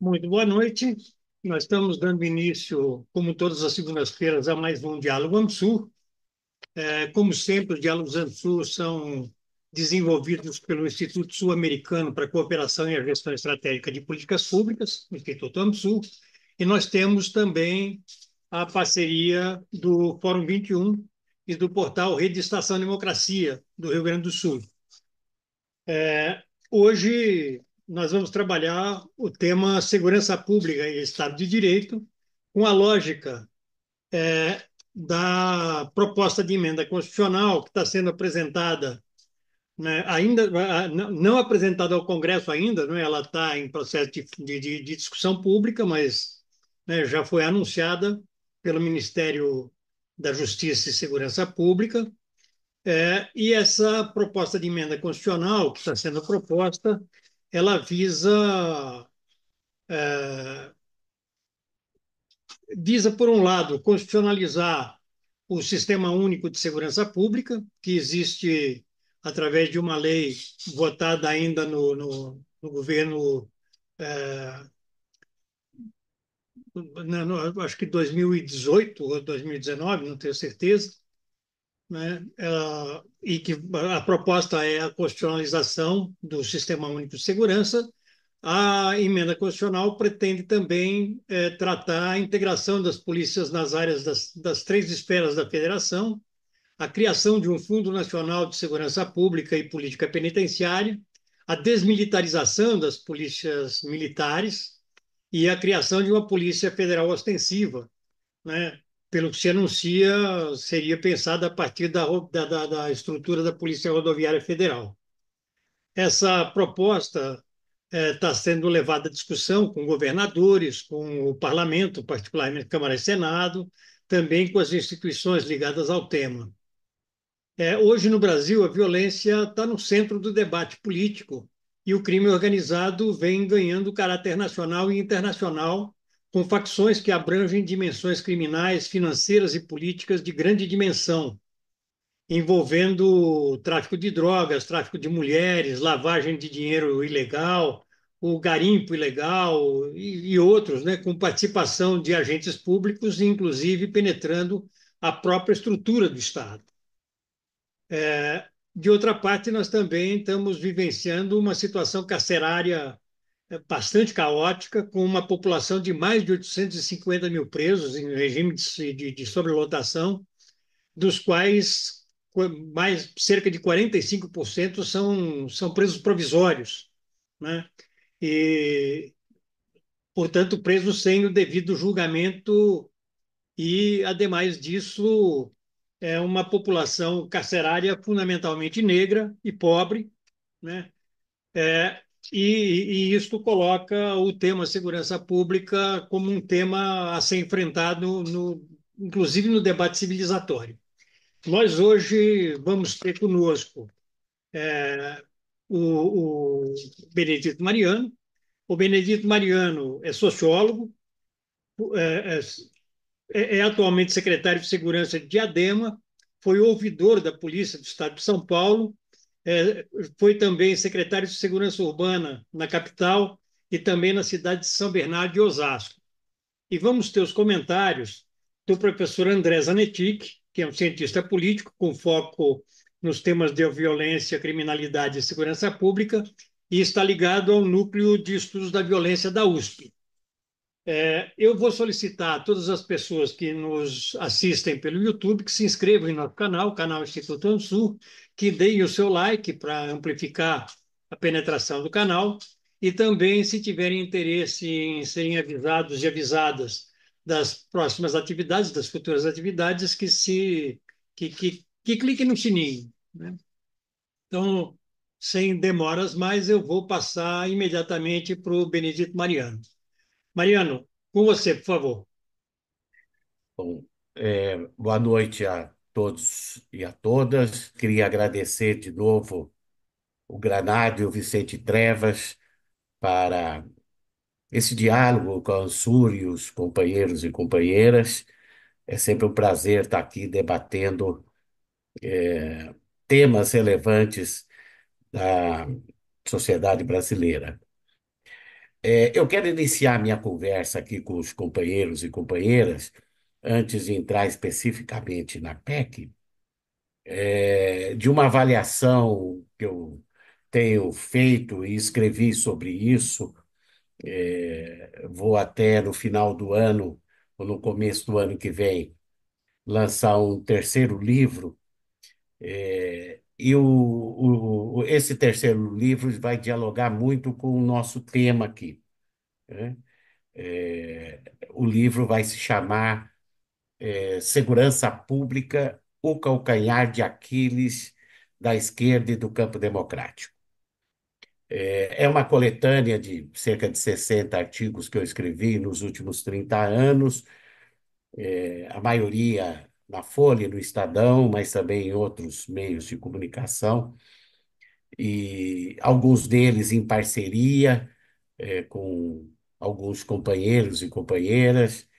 Muito boa noite. Nós estamos dando início, como todas as segundas-feiras, a mais um Diálogo AMSUR. Como sempre, os Diálogos AMSUR são desenvolvidos pelo Instituto Sul-Americano para a Cooperação e a Gestão Estratégica de Políticas Públicas, o Instituto AMSUR, e nós temos também a parceria do Fórum 21 e do portal Rede Estação Democracia, do Rio Grande do Sul. Hoje nós vamos trabalhar o tema segurança pública e Estado de Direito com a lógica da proposta de emenda constitucional que está sendo apresentada, né, ainda não apresentada ao Congresso ainda, né, ela está em processo de discussão pública, mas né, já foi anunciada pelo Ministério da Justiça e Segurança Pública. E essa proposta de emenda constitucional que está sendo proposta, ela visa, por um lado, constitucionalizar o Sistema Único de Segurança Pública, que existe através de uma lei votada ainda no governo, é, acho que 2018 ou 2019, não tenho certeza, né? E que a proposta é a constitucionalização do Sistema Único de Segurança. A emenda constitucional pretende também tratar a integração das polícias nas áreas das três esferas da federação, a criação de um Fundo Nacional de Segurança Pública e Política Penitenciária, a desmilitarização das polícias militares e a criação de uma Polícia Federal ostensiva, né? Pelo que se anuncia, seria pensada a partir da estrutura da Polícia Rodoviária Federal. Essa proposta está sendo levada à discussão com governadores, com o parlamento, particularmente Câmara e Senado, também com as instituições ligadas ao tema. Hoje, no Brasil, a violência está no centro do debate político e o crime organizado vem ganhando caráter nacional e internacional, com facções que abrangem dimensões criminais, financeiras e políticas de grande dimensão, envolvendo tráfico de drogas, tráfico de mulheres, lavagem de dinheiro ilegal, o garimpo ilegal e outros, né, com participação de agentes públicos, inclusive penetrando a própria estrutura do Estado. De outra parte, nós também estamos vivenciando uma situação carcerária bastante caótica, com uma população de mais de 850 mil presos em regime de sobrelotação, dos quais mais cerca de 45% são presos provisórios, né? E, portanto, presos sem o devido julgamento e, ademais disso, é uma população carcerária fundamentalmente negra e pobre, né? É, e isto coloca o tema segurança pública como um tema a ser enfrentado, inclusive no debate civilizatório. Nós hoje vamos ter conosco o Benedito Mariano. O Benedito Mariano é sociólogo, é, é atualmente secretário de Segurança de Diadema, foi ouvidor da Polícia do Estado de São Paulo, foi também secretário de Segurança Urbana na capital e também na cidade de São Bernardo de Osasco. E vamos ter os comentários do professor André Zanetti, que é um cientista político com foco nos temas de violência, criminalidade e segurança pública, e está ligado ao núcleo de estudos da violência da USP. Eu vou solicitar a todas as pessoas que nos assistem pelo YouTube que se inscrevam em nosso canal, o canal Instituto ANSUR, que deem o seu like para amplificar a penetração do canal e também, se tiverem interesse em serem avisados e avisadas das próximas atividades, das futuras atividades, que cliquem no sininho, né? Então, sem demoras mais, eu vou passar imediatamente para o Benedito Mariano. Mariano, com você, por favor. Bom, boa noite a todos e a todas. Queria agradecer de novo o Granado e o Vicente Trevas para esse diálogo com a Ansur e os companheiros e companheiras. É sempre um prazer estar aqui debatendo temas relevantes da sociedade brasileira. Eu quero iniciar minha conversa aqui com os companheiros e companheiras, antes de entrar especificamente na PEC, de uma avaliação que eu tenho feito e escrevi sobre isso. Vou até no final do ano, ou no começo do ano que vem, lançar um terceiro livro. Esse terceiro livro vai dialogar muito com o nosso tema aqui, né? É, o livro vai se chamar Segurança Pública, o calcanhar de Aquiles da esquerda e do campo democrático. É uma coletânea de cerca de 60 artigos que eu escrevi nos últimos 30 anos, a maioria na Folha, no Estadão, mas também em outros meios de comunicação, e alguns deles em parceria, com alguns companheiros e companheiras.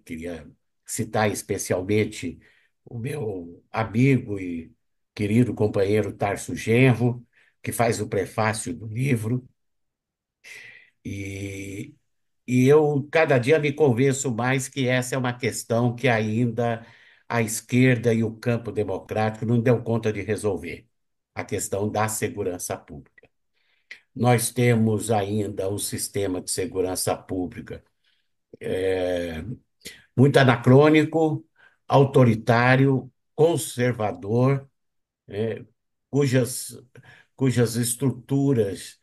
Queria citar especialmente o meu amigo e querido companheiro Tarso Genro, que faz o prefácio do livro, e, e eu cada dia me convenço mais que essa é uma questão que ainda a esquerda e o campo democrático não deu conta de resolver, a questão da segurança pública. Nós temos ainda um sistema de segurança pública muito anacrônico, autoritário, conservador, eh, cujas, cujas estruturas,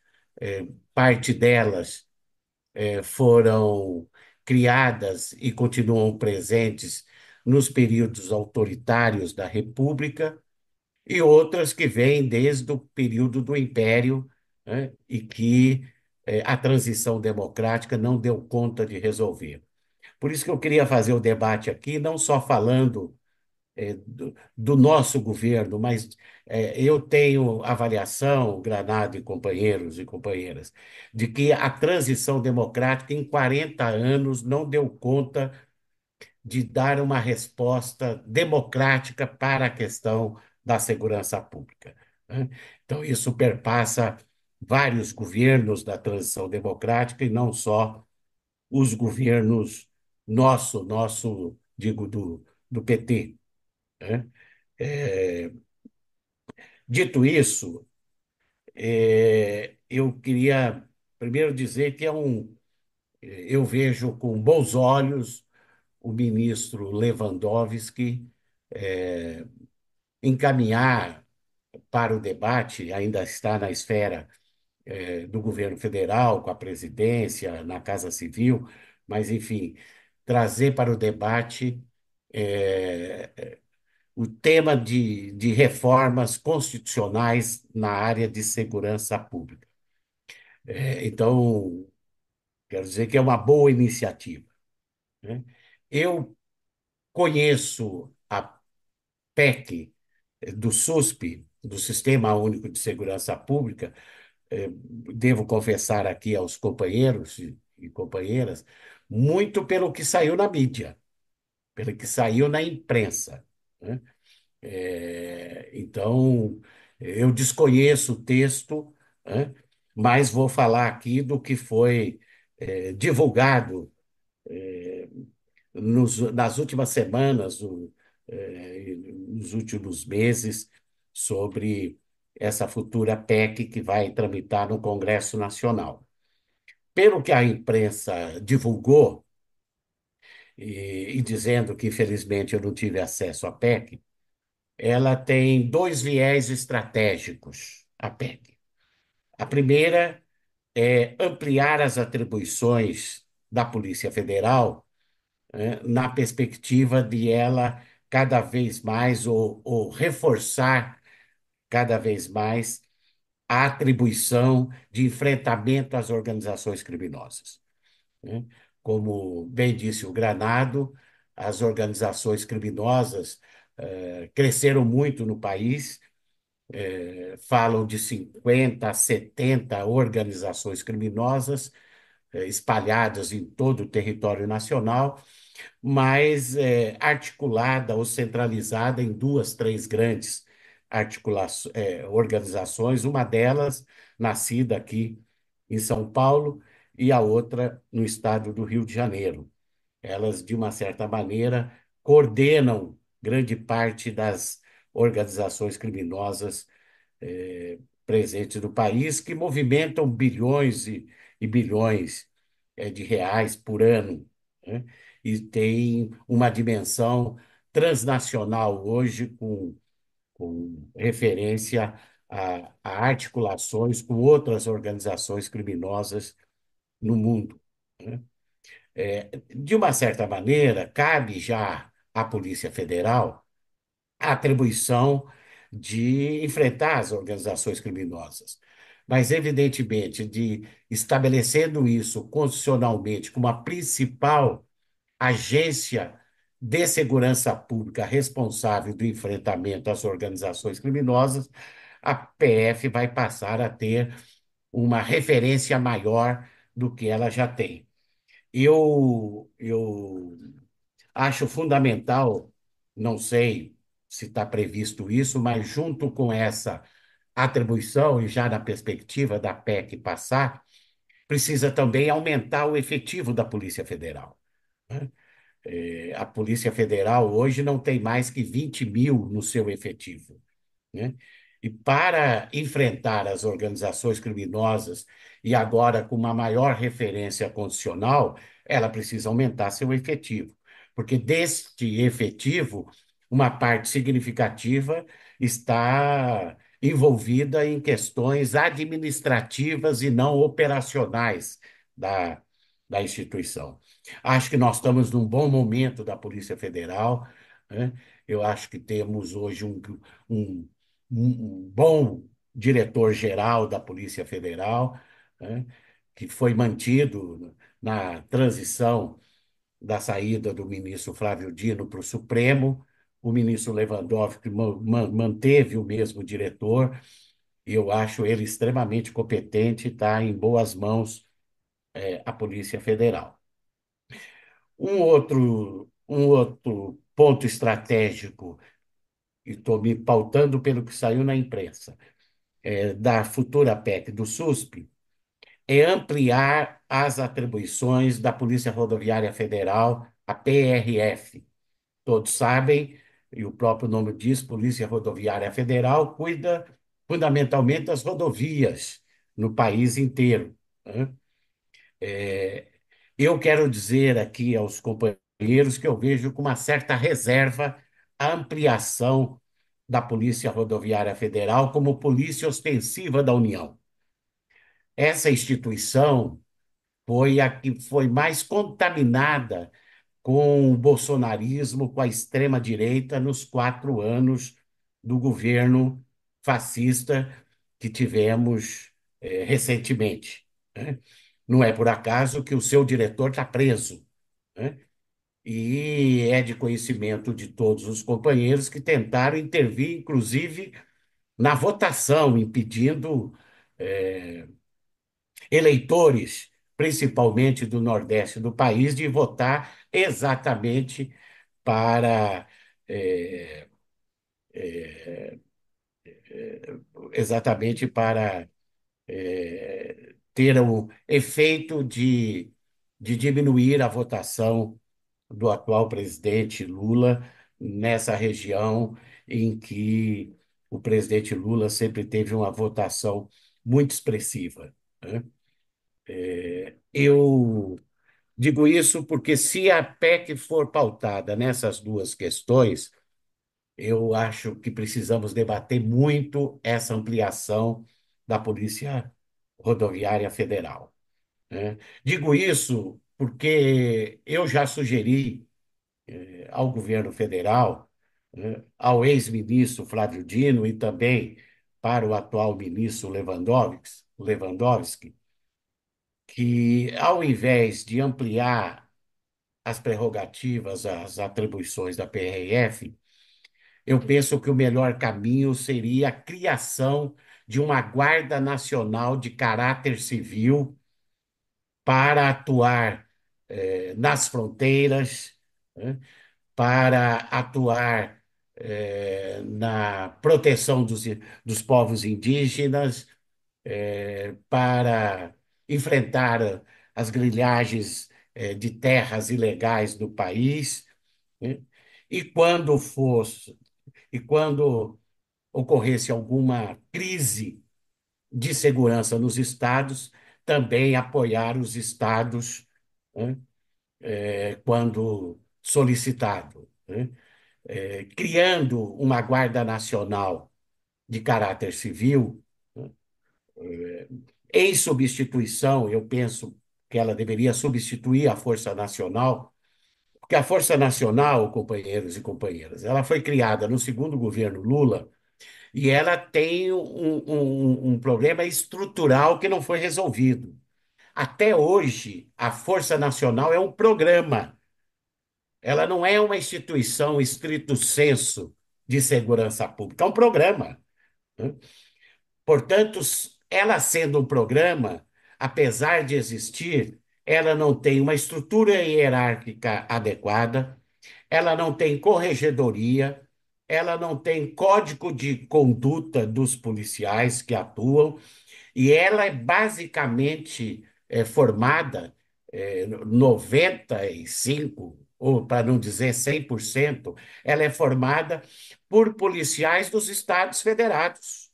parte delas, foram criadas e continuam presentes nos períodos autoritários da República, e outras que vêm desde o período do Império, né, e que a transição democrática não deu conta de resolver. Por isso que eu queria fazer o debate aqui, não só falando do nosso governo, mas eu tenho avaliação, Granado e companheiros e companheiras, de que a transição democrática em 40 anos não deu conta de dar uma resposta democrática para a questão da segurança pública, né? Então, isso perpassa vários governos da transição democrática e não só os governos digo, do PT, né? É, Dito isso, eu queria primeiro dizer que eu vejo com bons olhos o ministro Lewandowski encaminhar para o debate, ainda está na esfera do governo federal, com a presidência, na Casa Civil, mas, enfim, trazer para o debate o tema de reformas constitucionais na área de segurança pública. Então, quero dizer que é uma boa iniciativa, né? Eu conheço a PEC do SUSP, do Sistema Único de Segurança Pública, devo confessar aqui aos companheiros e companheiras, muito pelo que saiu na mídia, pelo que saiu na imprensa, né? Então, eu desconheço o texto, né? Mas vou falar aqui do que foi divulgado nas últimas semanas, nos últimos meses, sobre essa futura PEC que vai tramitar no Congresso Nacional. Pelo que a imprensa divulgou, e dizendo que, infelizmente, eu não tive acesso à PEC, ela tem dois viés estratégicos, a PEC. A primeira é ampliar as atribuições da Polícia Federal, na perspectiva de ela cada vez mais, ou reforçar cada vez mais a atribuição de enfrentamento às organizações criminosas, né? Como bem disse o Granado, as organizações criminosas cresceram muito no país, falam de 50 a 70 organizações criminosas espalhadas em todo o território nacional, mas articulada ou centralizada em duas, três grandes organizações, uma delas nascida aqui em São Paulo e a outra no estado do Rio de Janeiro. Elas, de uma certa maneira, coordenam grande parte das organizações criminosas presentes no país, que movimentam bilhões e bilhões de reais por ano, né? E tem uma dimensão transnacional hoje, com referência a articulações com outras organizações criminosas no mundo, né? De uma certa maneira, cabe já à Polícia Federal a atribuição de enfrentar as organizações criminosas. Mas, evidentemente, de estabelecendo isso constitucionalmente como a principal agência de segurança pública responsável do enfrentamento às organizações criminosas, a PF vai passar a ter uma referência maior do que ela já tem. Eu acho fundamental, não sei se está previsto isso, mas junto com essa atribuição, e já na perspectiva da PEC passar, precisa também aumentar o efetivo da Polícia Federal, né? A Polícia Federal hoje não tem mais que 20 mil no seu efetivo, né? E para enfrentar as organizações criminosas, e agora com uma maior referência condicional, ela precisa aumentar seu efetivo, porque deste efetivo, uma parte significativa está envolvida em questões administrativas e não operacionais da, da instituição. Acho que nós estamos num bom momento da Polícia Federal, né? Eu acho que temos hoje um, um bom diretor-geral da Polícia Federal, né, que foi mantido na transição da saída do ministro Flávio Dino para o Supremo. O ministro Lewandowski manteve o mesmo diretor, e eu acho ele extremamente competente, está em boas mãos, a Polícia Federal. Um outro ponto estratégico, e estou me pautando pelo que saiu na imprensa, da futura PEC do SUSP, é ampliar as atribuições da Polícia Rodoviária Federal, a PRF. Todos sabem, e o próprio nome diz, Polícia Rodoviária Federal cuida fundamentalmente das rodovias no país inteiro, né? Eu quero dizer aqui aos companheiros que eu vejo com uma certa reserva a ampliação da Polícia Rodoviária Federal como polícia ostensiva da União. Essa instituição foi a que foi mais contaminada com o bolsonarismo, com a extrema-direita, nos 4 anos do governo fascista que tivemos recentemente, né? Não é por acaso que o seu diretor está preso, né? E é de conhecimento de todos os companheiros que tentaram intervir, inclusive, na votação, impedindo eleitores, principalmente do Nordeste do país, de votar para eh, exatamente para ter o efeito de diminuir a votação do atual presidente Lula nessa região em que o presidente Lula sempre teve uma votação muito expressiva, né? Eu digo isso porque, se a PEC for pautada nessas duas questões, eu acho que precisamos debater muito essa ampliação da Polícia Rodoviária Federal, né? Digo isso porque eu já sugeri ao governo federal, né, ao ex-ministro Flávio Dino e também para o atual ministro Lewandowski, que, ao invés de ampliar as prerrogativas, as atribuições da PRF, eu penso que o melhor caminho seria a criação de uma Guarda Nacional de caráter civil para atuar nas fronteiras, né, para atuar na proteção dos povos indígenas, para enfrentar as grilhagens de terras ilegais do país, né? E quando fosse, e quando ocorresse alguma crise de segurança nos estados, também apoiar os estados, né, quando solicitado, né, criando uma Guarda Nacional de caráter civil, né, em substituição, eu penso que ela deveria substituir a Força Nacional, porque a Força Nacional, companheiros e companheiras, ela foi criada no segundo governo Lula e ela tem um problema estrutural que não foi resolvido. Até hoje, a Força Nacional é um programa, ela não é uma instituição estrito sensu de segurança pública, é um programa, né? Portanto, ela sendo um programa, apesar de existir, ela não tem uma estrutura hierárquica adequada, ela não tem corregedoria, ela não tem código de conduta dos policiais que atuam, e ela é basicamente formada 95, ou para não dizer 100%, ela é formada por policiais dos Estados Federados.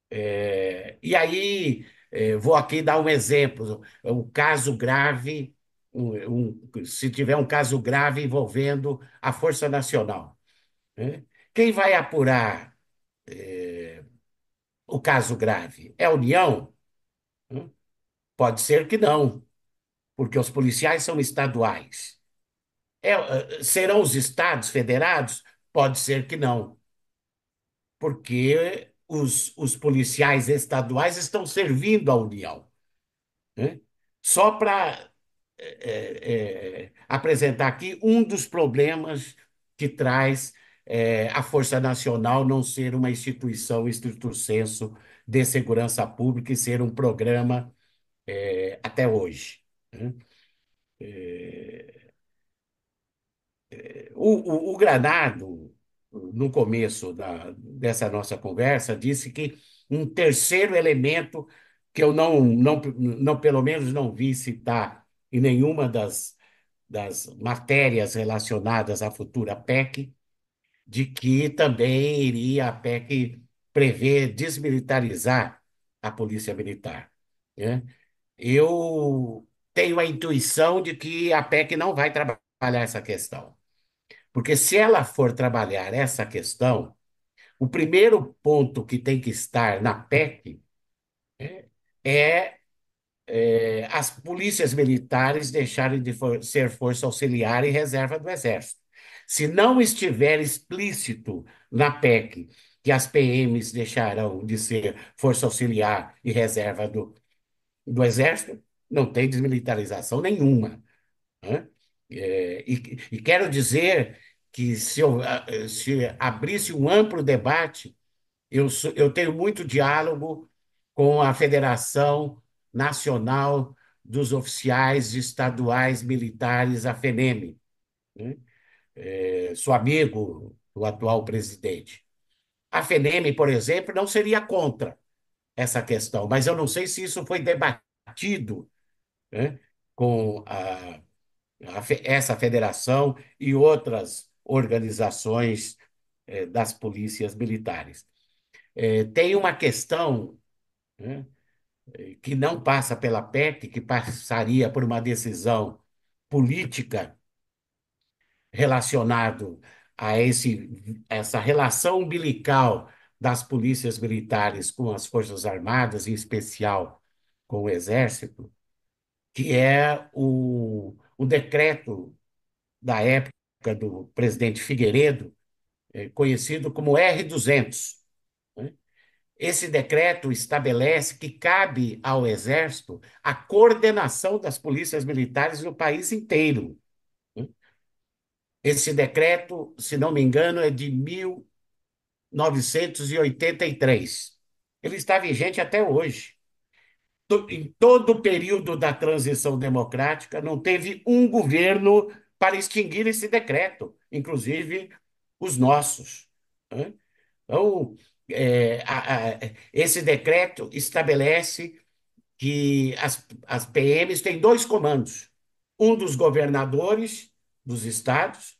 E aí, vou aqui dar um exemplo, um caso grave, se tiver um caso grave envolvendo a Força Nacional, né? Quem vai apurar o caso grave? É a União? Né? Pode ser que não, porque os policiais são estaduais. Serão os estados federados? Pode ser que não, porque os policiais estaduais estão servindo à União, né? Só para apresentar aqui um dos problemas que traz a Força Nacional não ser uma instituição estrito sensu de segurança pública e ser um programa até hoje, né? O Granado, no começo dessa nossa conversa, disse que um terceiro elemento que eu não, pelo menos não vi citar em nenhuma das matérias relacionadas à futura PEC, de que também iria a PEC prever desmilitarizar a Polícia Militar, né? Eu tenho a intuição de que a PEC não vai trabalhar essa questão. Porque se ela for trabalhar essa questão, o primeiro ponto que tem que estar na PEC é, as polícias militares deixarem de ser força auxiliar e reserva do Exército. Se não estiver explícito na PEC que as PMs deixarão de ser força auxiliar e reserva do Exército, não tem desmilitarização nenhuma, né? E quero dizer que se abrisse um amplo debate, eu tenho muito diálogo com a Federação Nacional dos Oficiais Estaduais Militares, a FENEME, né? Sou amigo do atual presidente. A FENEME, por exemplo, não seria contra essa questão, mas eu não sei se isso foi debatido, né, com essa federação e outras organizações das polícias militares. Tem uma questão, né, que não passa pela PEC, que passaria por uma decisão política relacionado a essa relação umbilical das polícias militares com as Forças Armadas, em especial com o Exército, que é o decreto da época do presidente Figueiredo, conhecido como R-200, né? Esse decreto estabelece que cabe ao Exército a coordenação das polícias militares no país inteiro, né? Esse decreto, se não me engano, é de 1983. Ele está vigente até hoje. Em todo o período da transição democrática, não teve um governo para extinguir esse decreto, inclusive os nossos, né? Então, esse decreto estabelece que as PMs têm dois comandos: um dos governadores dos estados,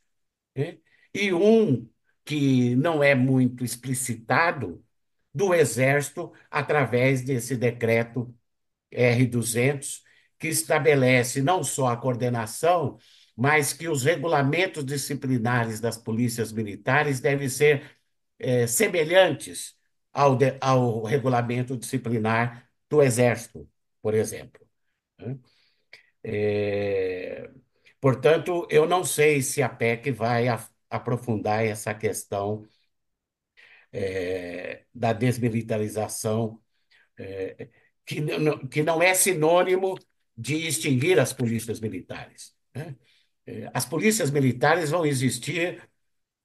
né, e um que não é muito explicitado do Exército através desse decreto R200, que estabelece não só a coordenação, mas que os regulamentos disciplinares das polícias militares devem ser semelhantes ao regulamento disciplinar do Exército, por exemplo, né? É, Portanto, eu não sei se a PEC vai aprofundar essa questão da desmilitarização, é, que não é sinônimo de extinguir as polícias militares, né? As polícias militares vão existir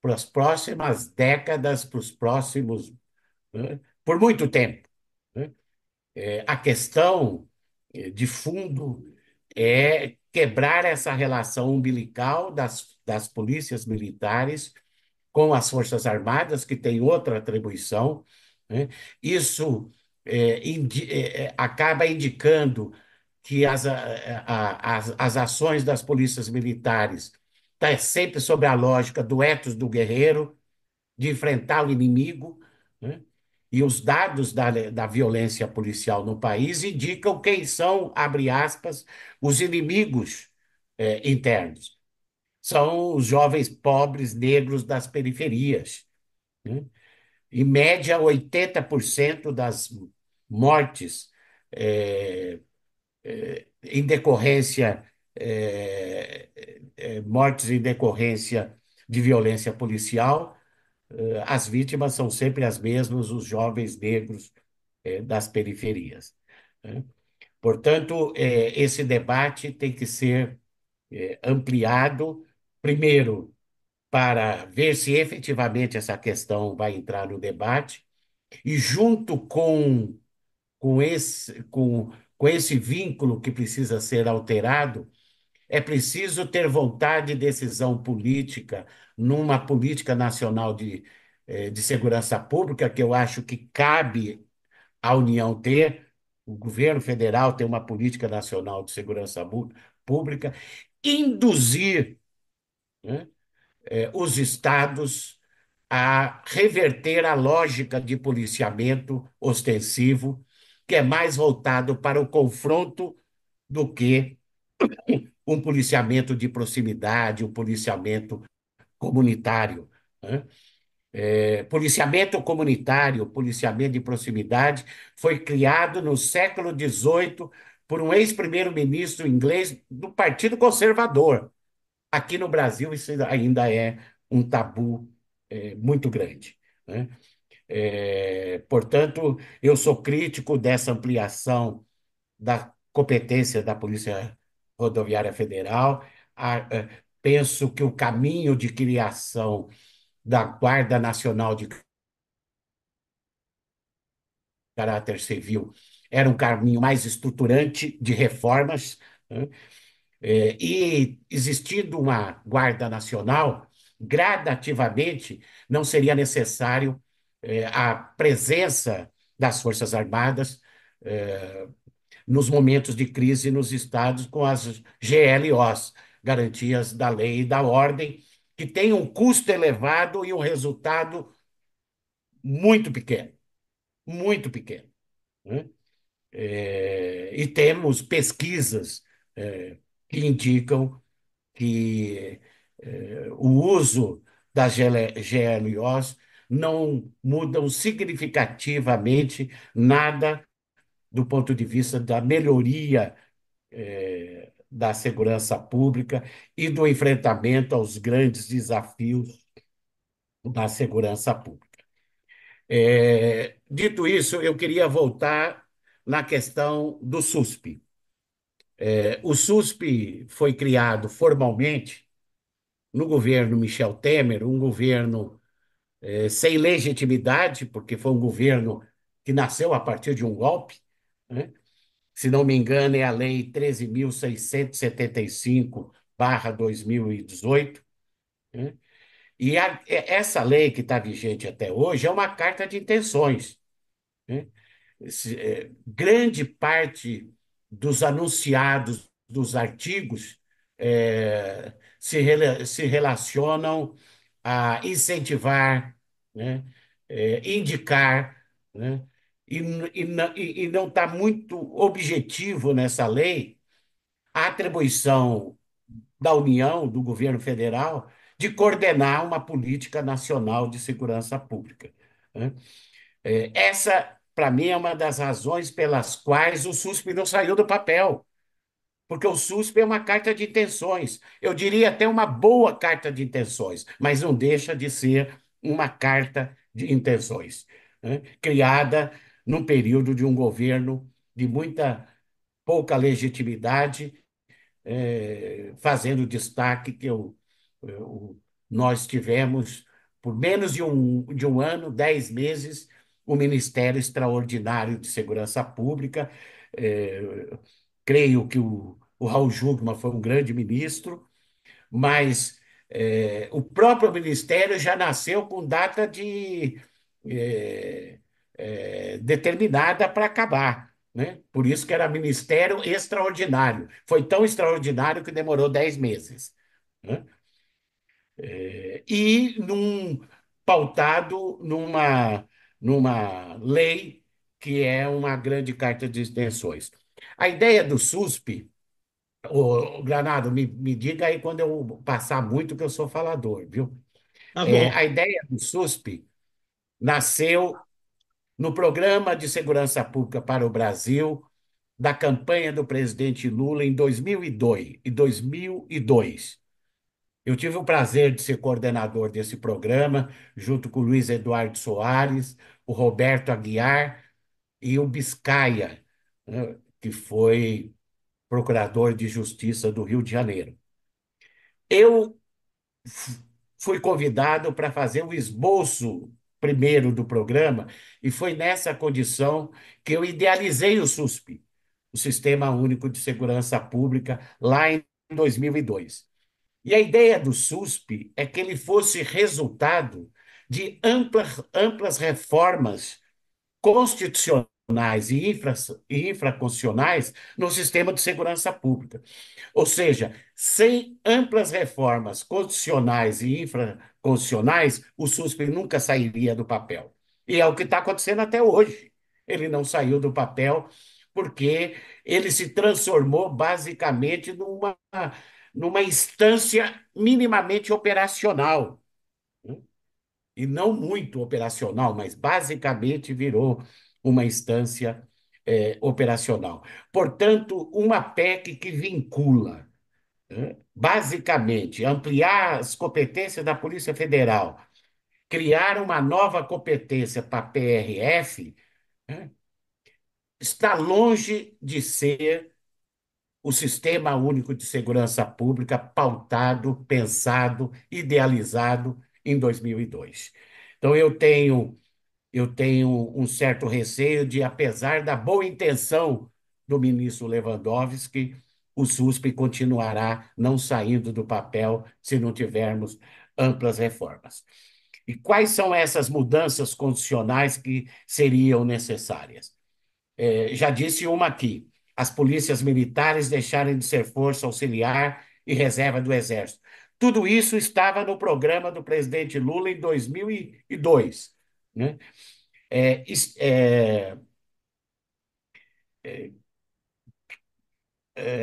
para as próximas décadas, para os próximos, né, por muito tempo, né? A questão de fundo é quebrar essa relação umbilical das polícias militares com as Forças Armadas, que tem outra atribuição, né? Isso acaba indicando que as ações das polícias militares estão sempre sob a lógica do ethos do guerreiro, de enfrentar o inimigo, né? E os dados da violência policial no país indicam quem são, abre aspas, os inimigos internos. São os jovens pobres negros das periferias, né? Em média, 80% das mortes é, em decorrência mortes em decorrência de violência policial, as vítimas são sempre as mesmas, os jovens negros das periferias, né? Portanto, esse debate tem que ser ampliado, primeiro, para ver se efetivamente essa questão vai entrar no debate, e junto com esse vínculo que precisa ser alterado, é preciso ter vontade e decisão política numa política nacional de segurança pública, que eu acho que cabe à União ter, o governo federal ter uma política nacional de segurança pública, induzir, né, os estados a reverter a lógica de policiamento ostensivo, que é mais voltado para o confronto do que um policiamento de proximidade, um policiamento comunitário, né? Policiamento comunitário, policiamento de proximidade, foi criado no século XVIII por um ex-primeiro-ministro inglês do Partido Conservador. Aqui no Brasil, isso ainda é um tabu muito grande, né? Portanto, eu sou crítico dessa ampliação da competência da Polícia Rodoviária Federal. Penso que o caminho de criação da Guarda Nacional de Caráter Civil era um caminho mais estruturante de reformas, né? E existindo uma Guarda Nacional, gradativamente não seria necessário a presença das Forças Armadas nos momentos de crise nos estados com as GLOs, Garantias da Lei e da Ordem, que tem um custo elevado e um resultado muito pequeno, muito pequeno, né? E temos pesquisas que indicam que o uso das GLOs não mudam significativamente nada do ponto de vista da melhoria da segurança pública e do enfrentamento aos grandes desafios da segurança pública. Dito isso, eu queria voltar na questão do SUSP. O SUSP foi criado formalmente no governo Michel Temer, um governo sem legitimidade, porque foi um governo que nasceu a partir de um golpe, né? Se não me engano, é a Lei 13.675/2018, né? E essa lei que está vigente até hoje é uma carta de intenções, né? grande parte dos anunciados dos artigos se relacionam a incentivar, né, indicar, né, e, e não está muito objetivo nessa lei a atribuição da União, do governo federal, de coordenar uma política nacional de segurança pública, né? Essa, para mim, é uma das razões pelas quais o SUSP não saiu do papel, porque o SUSP é uma carta de intenções. Eu diria até uma boa carta de intenções, mas não deixa de ser uma carta de intenções, né? Criada num período de um governo de muita pouca legitimidade, fazendo destaque que nós tivemos, por menos de um ano, 10 meses, o Ministério Extraordinário de Segurança Pública. Eh, Creio que o Raul Jungmann foi um grande ministro, mas o próprio Ministério já nasceu com data eh, determinada para acabar, né? Por isso que era Ministério Extraordinário. Foi tão extraordinário que demorou 10 meses, né? E pautado numa lei que é uma grande carta de intenções. A ideia do SUSP, Granado, me diga aí quando eu passar muito, que eu sou falador, viu? Tá bom. A ideia do SUSP nasceu no Programa de Segurança Pública para o Brasil, da campanha do presidente Lula em 2002. Em 2002. Eu tive o prazer de ser coordenador desse programa, junto com o Luiz Eduardo Soares, o Roberto Aguiar e o Biscaia, né, que foi procurador de Justiça do Rio de Janeiro. Eu fui convidado para fazer o esboço primeiro do programa, e foi nessa condição que eu idealizei o SUSP, o Sistema Único de Segurança Pública, lá em 2002. E a ideia do SUSP é que ele fosse resultado de amplas reformas constitucionais e infraconstitucionais no sistema de segurança pública. Ou seja, sem amplas reformas constitucionais e infraconstitucionais, o SUSP nunca sairia do papel. E é o que está acontecendo até hoje. Ele não saiu do papel porque ele se transformou basicamente numa instância minimamente operacional, né? E não muito operacional, mas basicamente virou uma instância operacional. Portanto, uma PEC que vincula, né, basicamente, ampliar as competências da Polícia Federal, criar uma nova competência para a PRF, né, está longe de ser o Sistema Único de Segurança Pública pautado, pensado, idealizado em 2002. Então, eu tenho um certo receio de, apesar da boa intenção do ministro Lewandowski, o SUSP continuará não saindo do papel se não tivermos amplas reformas. E quais são essas mudanças constitucionais que seriam necessárias? Já disse uma aqui: as polícias militares deixarem de ser força auxiliar e reserva do Exército. Tudo isso estava no programa do presidente Lula em 2002, né? É,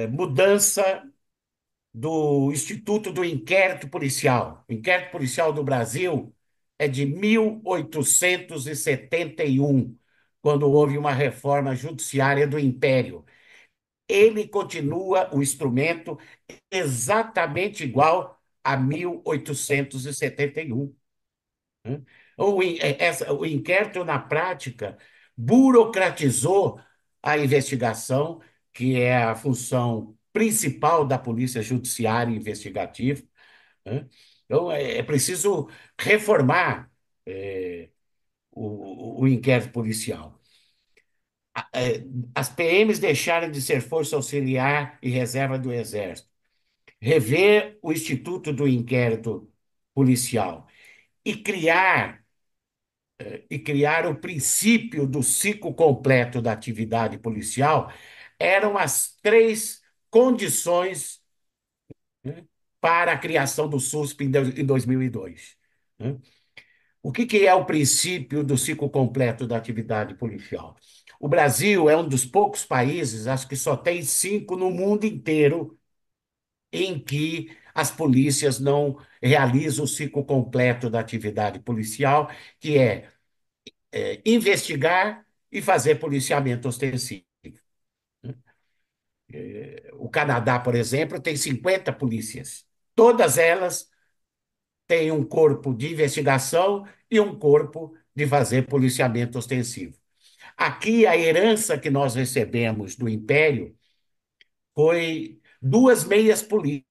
mudança do Instituto do Inquérito Policial. O Inquérito Policial do Brasil é de 1871, quando houve uma reforma judiciária do Império. Ele continua o instrumento exatamente igual a 1871, né? O inquérito, na prática, burocratizou a investigação, que é a função principal da Polícia Judiciária Investigativa, né? Então, é preciso reformar o inquérito policial. As PMs deixarem de ser força auxiliar e reserva do Exército, rever o Instituto do Inquérito Policial e criar e criar o princípio do ciclo completo da atividade policial eram as três condições, né, para a criação do SUSP em 2002. Né? O que é o princípio do ciclo completo da atividade policial? O Brasil é um dos poucos países, acho que só tem 5 no mundo inteiro, em que as polícias não realizam o ciclo completo da atividade policial, que é investigar e fazer policiamento ostensivo. O Canadá, por exemplo, tem 50 polícias. Todas elas têm um corpo de investigação e um corpo de fazer policiamento ostensivo. Aqui, a herança que nós recebemos do Império foi duas meias polícias.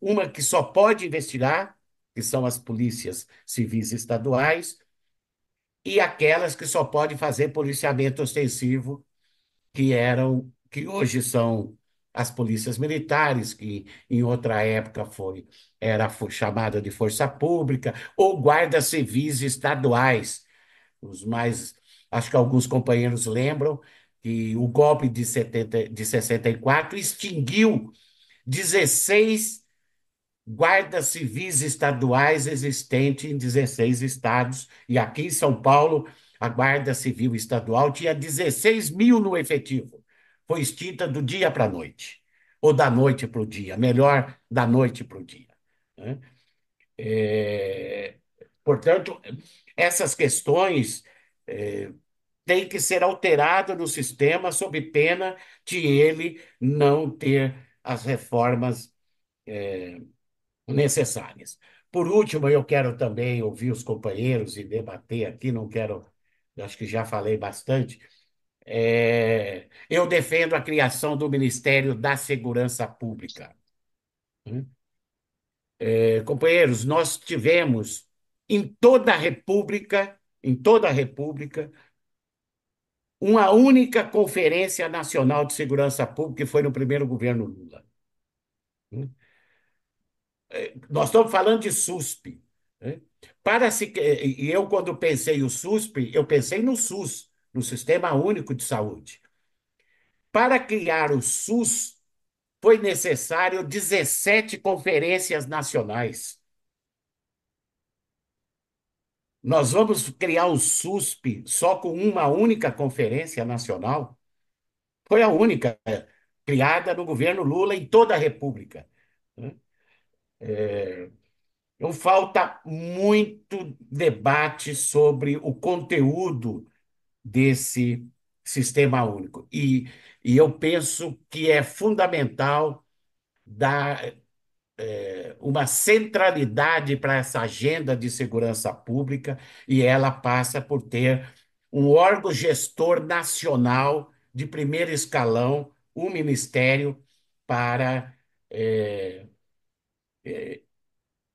Uma que só pode investigar, que são as polícias civis estaduais, e aquelas que só podem fazer policiamento ostensivo, que hoje são as polícias militares, que em outra época era chamada de força pública, ou guardas civis estaduais. Os mais, acho que alguns companheiros lembram que o golpe de 64 extinguiu 16 guardas civis estaduais existentes em 16 estados, e aqui em São Paulo, a Guarda Civil Estadual tinha 16 mil no efetivo. Foi extinta do dia para a noite, ou da noite para o dia, melhor, da noite para o dia. Né? É, Portanto, essas questões têm que ser alteradas no sistema sob pena de ele não ter as reformas necessárias. Por último, eu quero também ouvir os companheiros e debater aqui, não quero, acho que já falei bastante. Eu defendo a criação do Ministério da Segurança Pública. Companheiros, nós tivemos em toda a República, uma única Conferência Nacional de Segurança Pública, que foi no primeiro governo Lula. Nós estamos falando de SUSP. Né? E eu, quando pensei o SUSP, eu pensei no SUS, no Sistema Único de Saúde. Para criar o SUS, foi necessário 17 conferências nacionais. Nós vamos criar o SUSP só com uma única conferência nacional? Foi a única criada no governo Lula em toda a República. Né? Então, falta muito debate sobre o conteúdo desse sistema único. E eu penso que é fundamental dar uma centralidade para essa agenda de segurança pública, e ela passa por ter um órgão gestor nacional de primeiro escalão, o Ministério, para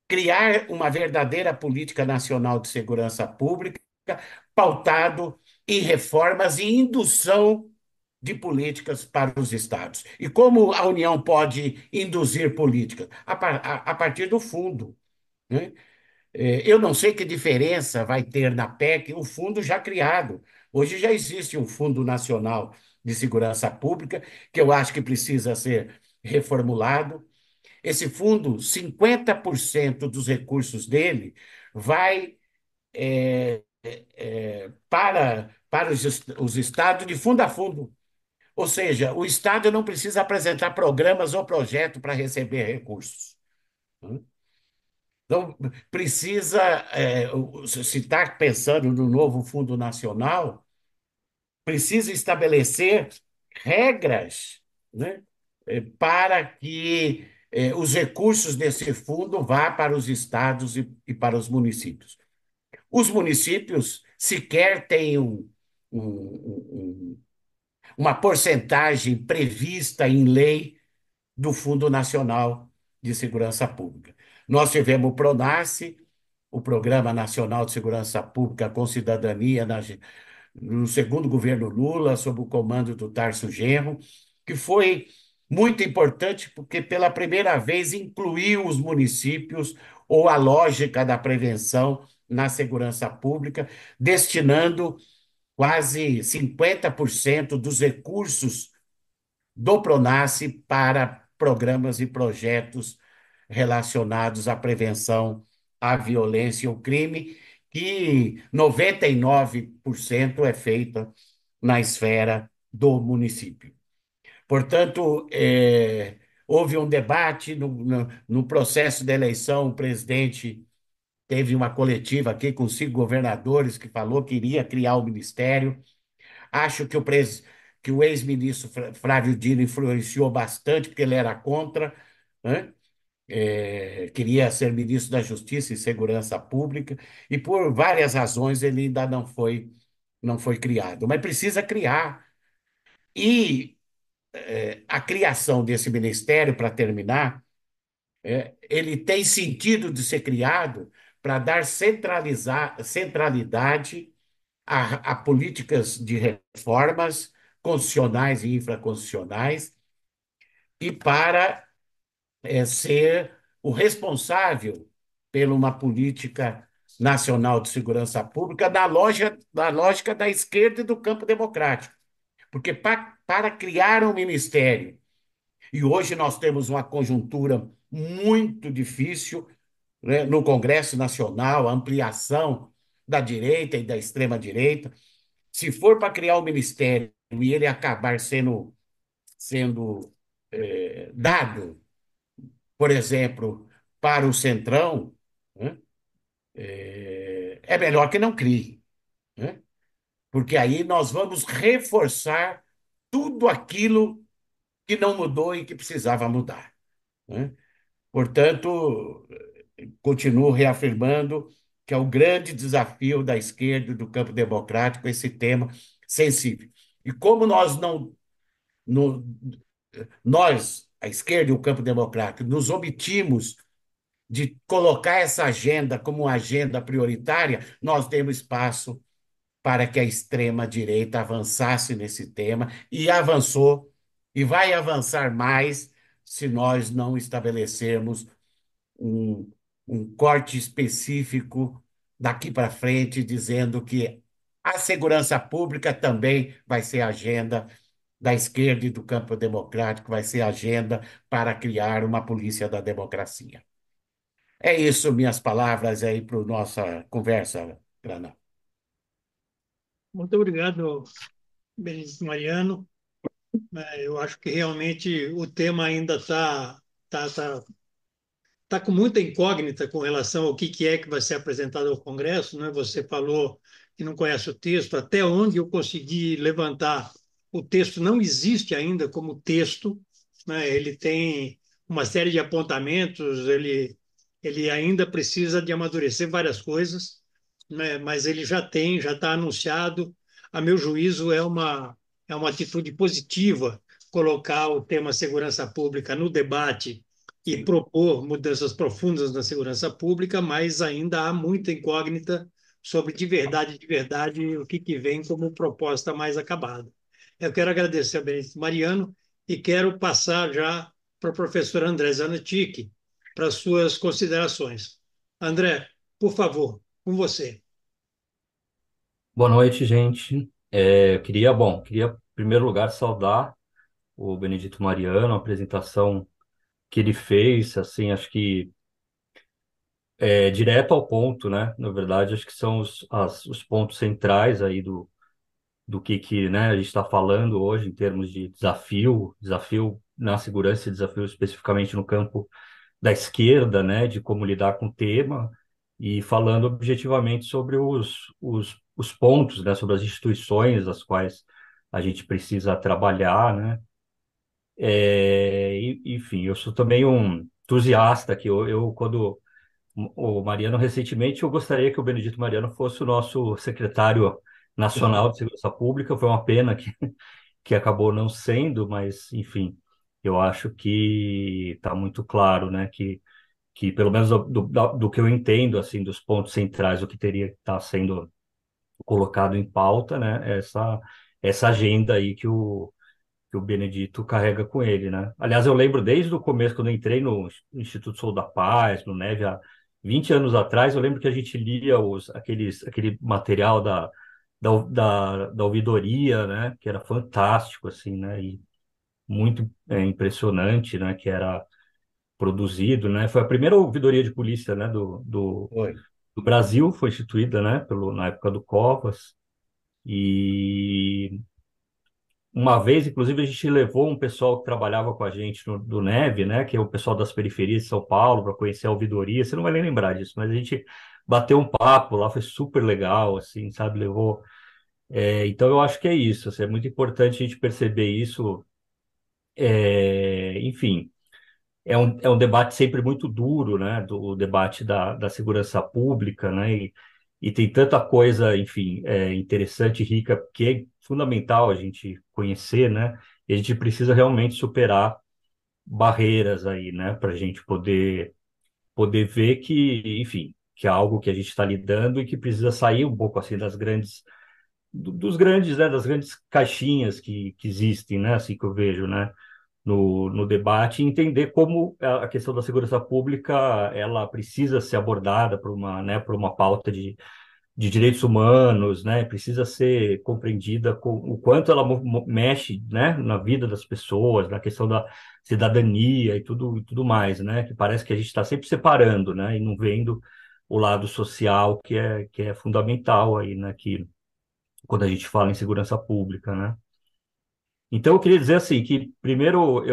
criar uma verdadeira política nacional de segurança pública, pautado em reformas e indução de políticas para os estados. E como a União pode induzir políticas? A partir do fundo. Né? Eu não sei que diferença vai ter na PEC o fundo já criado. Hoje já existe um Fundo Nacional de Segurança Pública, que eu acho que precisa ser reformulado. Esse fundo, 50% dos recursos dele vai para os estados de fundo a fundo. Ou seja, o Estado não precisa apresentar programas ou projetos para receber recursos. Então, precisa, se está pensando no novo Fundo Nacional, precisa estabelecer regras, né, para que os recursos desse fundo vá para os estados e para os municípios. Os municípios sequer têm uma porcentagem prevista em lei do Fundo Nacional de Segurança Pública. Nós tivemos o PRONASSE, o Programa Nacional de Segurança Pública com Cidadania, no segundo governo Lula, sob o comando do Tarso Genro, que foi muito importante porque, pela primeira vez, incluiu os municípios ou a lógica da prevenção na segurança pública, destinando quase 50% dos recursos do Pronace para programas e projetos relacionados à prevenção à violência e ao crime, que 99% é feita na esfera do município. Portanto, houve um debate no processo da eleição, o presidente teve uma coletiva aqui com 5 governadores que falou que iria criar o ministério. Acho que o ex-ministro Flávio Dino influenciou bastante, porque ele era contra, né? Queria ser ministro da Justiça e Segurança Pública, e por várias razões ele ainda não foi criado. Mas precisa criar. E a criação desse ministério, para terminar, ele tem sentido de ser criado para dar centralidade a políticas de reformas constitucionais e infraconstitucionais e para ser o responsável por uma política nacional de segurança pública da lógica da esquerda e do campo democrático. Porque para criar um ministério, e hoje nós temos uma conjuntura muito difícil, né, no Congresso Nacional, a ampliação da direita e da extrema-direita. Se for para criar um ministério e ele acabar sendo dado, por exemplo, para o Centrão, né, é melhor que não crie, né? Porque aí nós vamos reforçar tudo aquilo que não mudou e que precisava mudar, né? Portanto, continuo reafirmando que é o grande desafio da esquerda e do campo democrático esse tema sensível. E como no- nós, a esquerda e o campo democrático, nos omitimos de colocar essa agenda como uma agenda prioritária, nós demos espaço para que a extrema-direita avançasse nesse tema e avançou e vai avançar mais se nós não estabelecermos um, um corte específico daqui para frente, dizendo que a segurança pública também vai ser agenda da esquerda e do campo democrático, vai ser agenda para criar uma polícia da democracia. É isso, minhas palavras aí para a nossa conversa, Grana. Muito obrigado, Benedito Mariano. Eu acho que realmente o tema ainda está com muita incógnita com relação ao que é que vai ser apresentado ao Congresso, né? Você falou que não conhece o texto, até onde eu consegui levantar, o texto não existe ainda como texto, né? Ele tem uma série de apontamentos, ele ainda precisa de amadurecer várias coisas, né? Mas ele já está anunciado. A meu juízo, é uma atitude positiva colocar o tema segurança pública no debate e Sim, propor mudanças profundas na segurança pública, mas ainda há muita incógnita sobre de verdade, o que vem como proposta mais acabada. Eu quero agradecer ao Benedito Mariano e quero passar já para o professor André Zanetti para suas considerações. André, por favor, com você. Boa noite, gente. Queria, em primeiro lugar, saudar o Benedito Mariano, a apresentação que ele fez, assim, acho que é direto ao ponto, né? Na verdade, acho que são os pontos centrais aí do que, né, a gente está falando hoje em termos de desafio na segurança e desafio especificamente no campo da esquerda, né, de como lidar com o tema, e falando objetivamente sobre os pontos, né, sobre as instituições as quais a gente precisa trabalhar, né. Enfim, eu sou também um entusiasta que quando o Mariano recentemente, eu gostaria que o Benedito Mariano fosse o nosso secretário nacional de segurança pública. Foi uma pena que acabou não sendo, mas enfim, eu acho que está muito claro, né, que pelo menos do que eu entendo, assim, dos pontos centrais, o que teria que estar sendo colocado em pauta, né, essa agenda aí que o Benedito carrega com ele, né. Aliás, eu lembro desde o começo, quando eu entrei no Instituto Sou da Paz, no NEV, 20 anos atrás, eu lembro que a gente lia aquele material da ouvidoria, né? Que era fantástico, assim, né? E muito impressionante, né? Que era produzido, né? Foi a primeira ouvidoria de polícia, né? Foi. Do Brasil, foi instituída, né? Na época do Covas. E uma vez, inclusive, a gente levou um pessoal que trabalhava com a gente do Neve, né, que é o pessoal das periferias de São Paulo, para conhecer a ouvidoria. Você não vai nem lembrar disso, mas a gente bateu um papo lá, foi super legal, assim, sabe? Levou. Então, eu acho que é isso. Assim, é muito importante a gente perceber isso. Enfim, é um debate sempre muito duro, né? O debate da segurança pública, né? E tem tanta coisa, enfim, interessante e rica que é fundamental a gente conhecer, né? E a gente precisa realmente superar barreiras aí, né? Para a gente poder ver que, enfim, que é algo que a gente está lidando e que precisa sair um pouco assim dos grandes, né? Das grandes caixinhas que existem, né? Assim que eu vejo, né? No debate e entender como a questão da segurança pública ela precisa ser abordada por uma pauta de direitos humanos, né? Precisa ser compreendida com o quanto ela mexe, né? Na vida das pessoas, na questão da cidadania e tudo mais, né? Que parece que a gente está sempre separando, né? E não vendo o lado social que é fundamental aí, né? Que quando a gente fala em segurança pública, né? Então, eu queria dizer assim que primeiro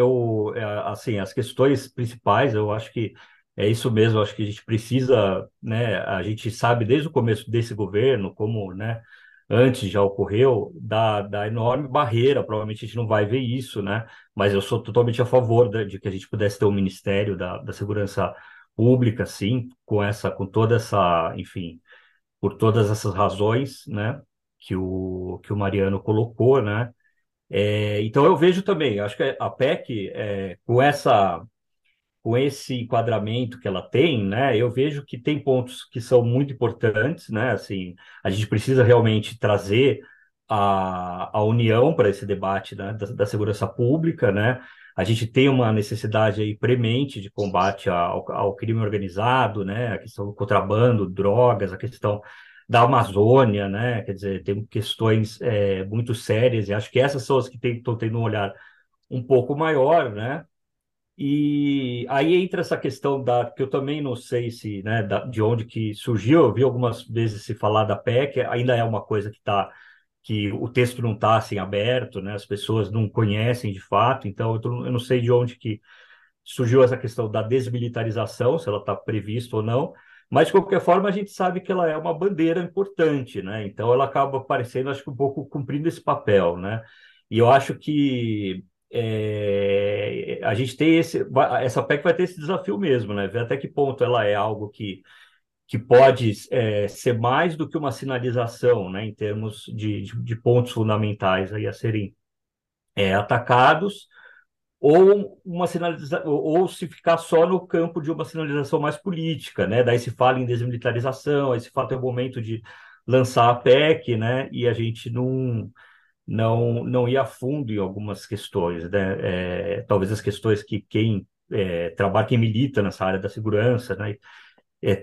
assim, as questões principais, eu acho que é isso mesmo, eu acho que a gente precisa, né, a gente sabe desde o começo desse governo, como, né, antes já ocorreu, da enorme barreira, provavelmente a gente não vai ver isso, né, mas eu sou totalmente a favor de que a gente pudesse ter um Ministério da Segurança Pública, sim, com toda essa, enfim, por todas essas razões, né, que o Mariano colocou, né, então eu vejo também, eu acho que a PEC, com esse enquadramento que ela tem, né, eu vejo que tem pontos que são muito importantes, né, assim, a gente precisa realmente trazer a união para esse debate, né, da segurança pública, né, a gente tem uma necessidade aí premente de combate ao crime organizado, né, a questão do contrabando, drogas, a questão da Amazônia, né, quer dizer, tem questões muito sérias e acho que essas são as que estão tendo um olhar um pouco maior, né, e aí entra essa questão que eu também não sei se, né, de onde que surgiu, eu vi algumas vezes se falar da PEC, ainda é uma coisa que o texto não está assim aberto, né, as pessoas não conhecem de fato, então eu não sei de onde que surgiu essa questão da desmilitarização, se ela está prevista ou não, mas de qualquer forma a gente sabe que ela é uma bandeira importante, né, então ela acaba aparecendo, acho que um pouco cumprindo esse papel, né, e eu acho que a gente tem essa PEC vai ter esse desafio mesmo, né? Ver até que ponto ela é algo que pode ser mais do que uma sinalização, né? Em termos de pontos fundamentais aí a serem atacados, ou ou se ficar só no campo de uma sinalização mais política, né? Daí se fala em desmilitarização, aí se fala até o momento de lançar a PEC, né? E a gente não ir a fundo em algumas questões, né? Talvez as questões que quem trabalha, quem milita nessa área da segurança, né?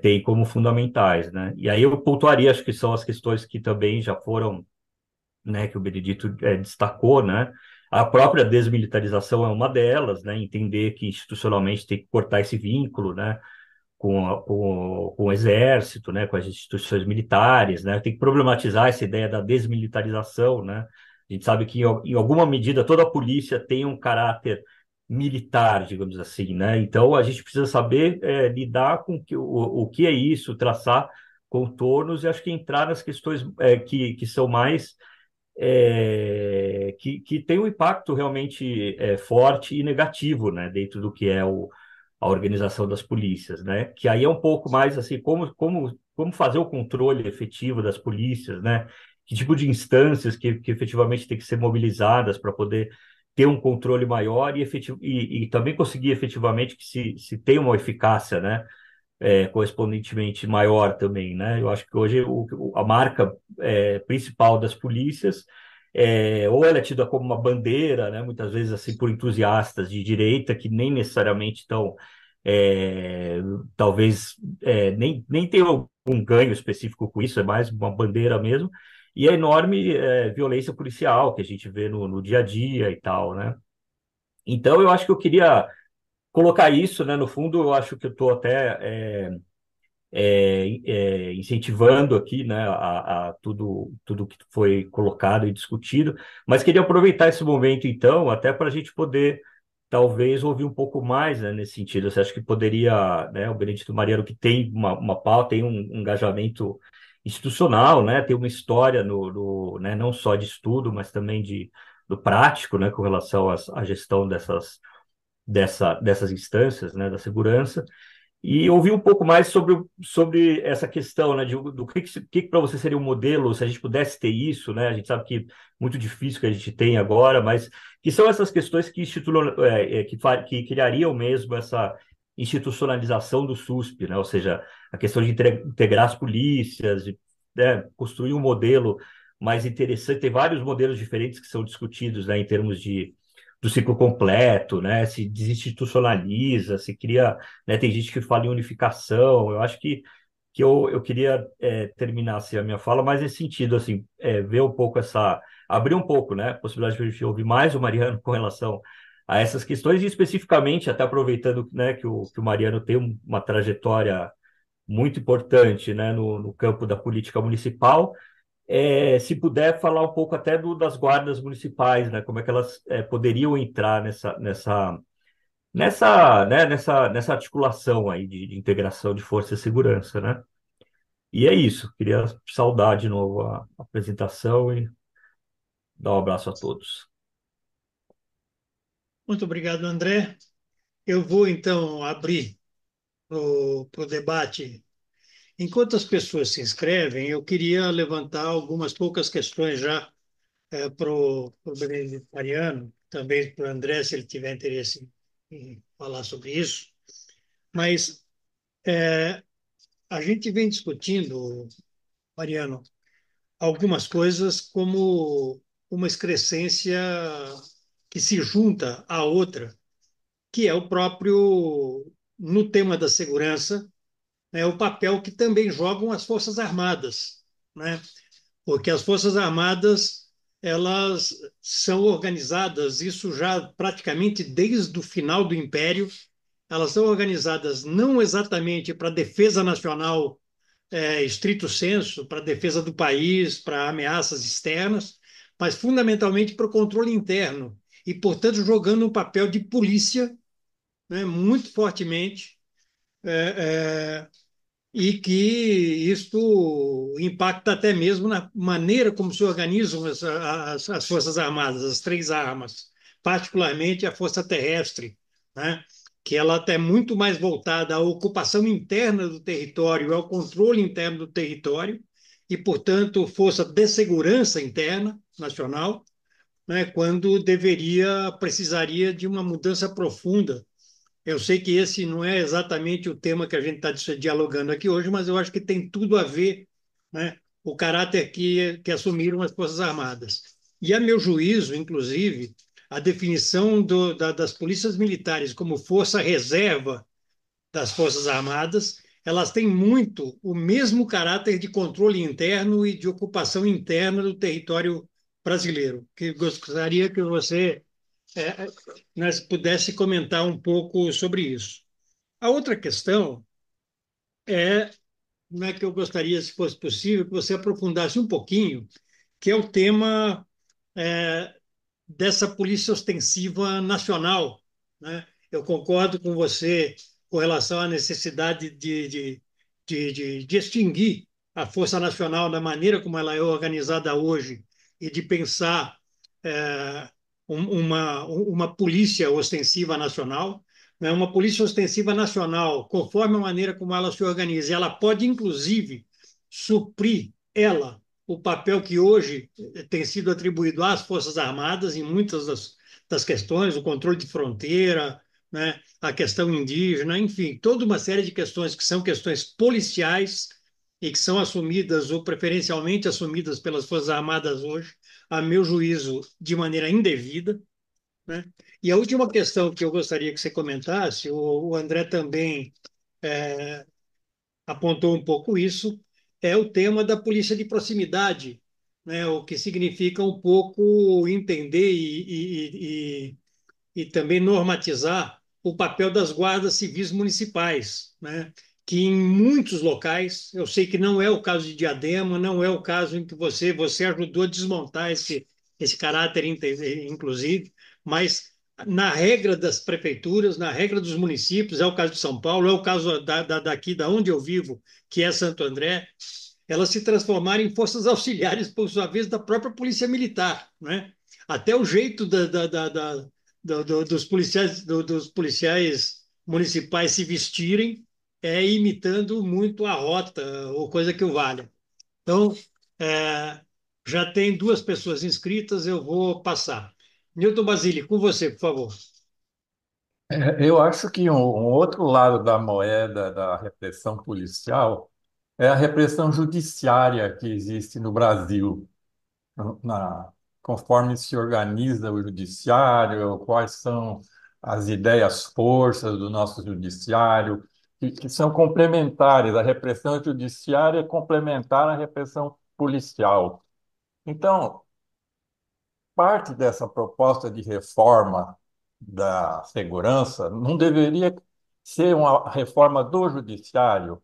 Tem como fundamentais, né? E aí eu pontuaria, acho que são as questões que também já foram, né? Que o Benedito destacou, né? A própria desmilitarização é uma delas, né? Entender que institucionalmente tem que cortar esse vínculo, né? Com o exército, né, com as instituições militares, né, tem que problematizar essa ideia da desmilitarização, né, a gente sabe que em alguma medida toda a polícia tem um caráter militar, digamos assim, né, então a gente precisa saber lidar com o que é isso, traçar contornos e acho que entrar nas questões que são mais que tem um impacto realmente forte e negativo, né, dentro do que é a organização das polícias, né, que aí é um pouco mais assim, como fazer o controle efetivo das polícias, né, que tipo de instâncias que efetivamente tem que ser mobilizadas para poder ter um controle maior e também conseguir efetivamente que se tenha uma eficácia, né, correspondentemente maior também, né? Eu acho que hoje a marca principal das polícias ou ela é tida como uma bandeira, né? Muitas vezes assim por entusiastas de direita que nem necessariamente estão é, talvez nem tenha um ganho específico com isso, é mais uma bandeira mesmo, e a enorme violência policial que a gente vê no dia a dia e tal, né? Então, eu acho que eu queria colocar isso, né? No fundo, eu acho que eu estou até incentivando aqui, né, a tudo que foi colocado e discutido, mas queria aproveitar esse momento, então, até para a gente poder, talvez, ouvir um pouco mais, né, nesse sentido. Você acha que poderia, né, o Benedito Mariano, que tem uma pauta, tem um engajamento institucional, né, tem uma história né, não só de estudo, mas também do prático, né, com relação à gestão dessas instâncias, né, da segurança, e ouvir um pouco mais sobre essa questão, né, do que para você seria um modelo, se a gente pudesse ter isso, né? A gente sabe que é muito difícil que a gente tem agora, mas que são essas questões que criariam mesmo essa institucionalização do SUSP, né? Ou seja, a questão de integrar as polícias, de, né, construir um modelo mais interessante. Tem vários modelos diferentes que são discutidos, né, em termos do ciclo completo, né? Se desinstitucionaliza, se cria, né? Tem gente que fala em unificação. Eu acho que eu queria terminar assim, a minha fala mais nesse sentido, assim, ver um pouco abrir um pouco, né? A possibilidade de a gente ouvir mais o Mariano com relação a essas questões, e especificamente, até aproveitando, né, que o Mariano tem uma trajetória muito importante, né, no campo da política municipal, se puder falar um pouco até das guardas municipais, né? Como é que elas poderiam entrar nessa articulação aí de integração de força e segurança, né? E é isso. Queria saudar de novo a apresentação e dar um abraço a todos. Muito obrigado, André. Eu vou, então, abrir para o debate. Enquanto as pessoas se inscrevem, eu queria levantar algumas poucas questões já para o Benedito Mariano, também para o André, se ele tiver interesse em falar sobre isso. Mas a gente vem discutindo, Mariano, algumas coisas como uma excrescência que se junta à outra, que é o próprio, no tema da segurança, o papel que também jogam as Forças Armadas, né? Porque as Forças Armadas elas são organizadas, isso já praticamente desde o final do Império, elas são organizadas não exatamente para a defesa nacional estrito sensu, para a defesa do país, para ameaças externas, mas fundamentalmente para o controle interno e, portanto, jogando um papel de polícia, né, muito fortemente, é, é, e que isto impacta até mesmo na maneira como se organizam as Forças Armadas, as três armas, particularmente a Força Terrestre, né? Que ela até muito mais voltada à ocupação interna do território, ao controle interno do território, e, portanto, força de segurança interna nacional, né? Quando precisaria de uma mudança profunda. Eu sei que esse não é exatamente o tema que a gente está dialogando aqui hoje, mas eu acho que tem tudo a ver, né, o caráter que assumiram as Forças Armadas. E, a meu juízo, inclusive, a definição das polícias militares como força reserva das Forças Armadas, elas têm muito o mesmo caráter de controle interno e de ocupação interna do território brasileiro, que gostaria que você nós pudesse comentar um pouco sobre isso. A outra questão é, não é que eu gostaria, se fosse possível, que você aprofundasse um pouquinho, que é o tema é, dessa polícia ostensiva nacional, né? Eu concordo com você com relação à necessidade de extinguir a Força Nacional da maneira como ela é organizada hoje e de pensar é, uma polícia ostensiva nacional. Né? Uma polícia ostensiva nacional, conforme a maneira como ela se organiza, ela pode, inclusive, suprir ela o papel que hoje tem sido atribuído às Forças Armadas em muitas das questões, o controle de fronteira, né, a questão indígena, enfim, toda uma série de questões que são questões policiais e que são assumidas ou preferencialmente assumidas pelas Forças Armadas hoje, a meu juízo, de maneira indevida, né? E a última questão que eu gostaria que você comentasse, o André também apontou um pouco isso, é o tema da polícia de proximidade, né? O que significa um pouco entender e também normatizar o papel das guardas civis municipais, né? Que em muitos locais, eu sei que não é o caso de Diadema, não é o caso em que você ajudou a desmontar esse caráter inclusive, mas na regra das prefeituras, na regra dos municípios, é o caso de São Paulo, é o caso daqui, da onde eu vivo, que é Santo André, elas se transformaram em forças auxiliares, por sua vez, da própria polícia militar, né? Até o jeito dos policiais municipais se vestirem é imitando muito a rota, ou coisa que o valha. Então, é, já tem duas pessoas inscritas, eu vou passar. Newton Basílio, com você, por favor. Eu acho que um outro lado da moeda da repressão policial é a repressão judiciária que existe no Brasil. Na, Conforme se organiza o judiciário, quais são as ideias forças do nosso judiciário, que são complementares. A repressão judiciária é complementar à repressão policial. Então, parte dessa proposta de reforma da segurança não deveria ser uma reforma do judiciário?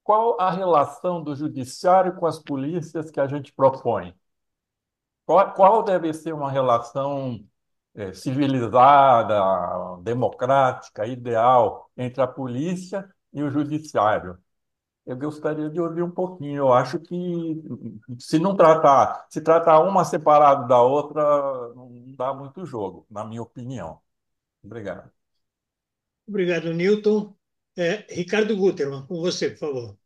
Qual a relação do judiciário com as polícias que a gente propõe? Qual deve ser uma relação civilizada, democrática, ideal entre a polícia e o judiciário? Eu gostaria de ouvir um pouquinho. Eu acho que se tratar uma separado da outra, não dá muito jogo, na minha opinião. Obrigado. Obrigado, Newton. Ricardo Guterman, com você, por favor.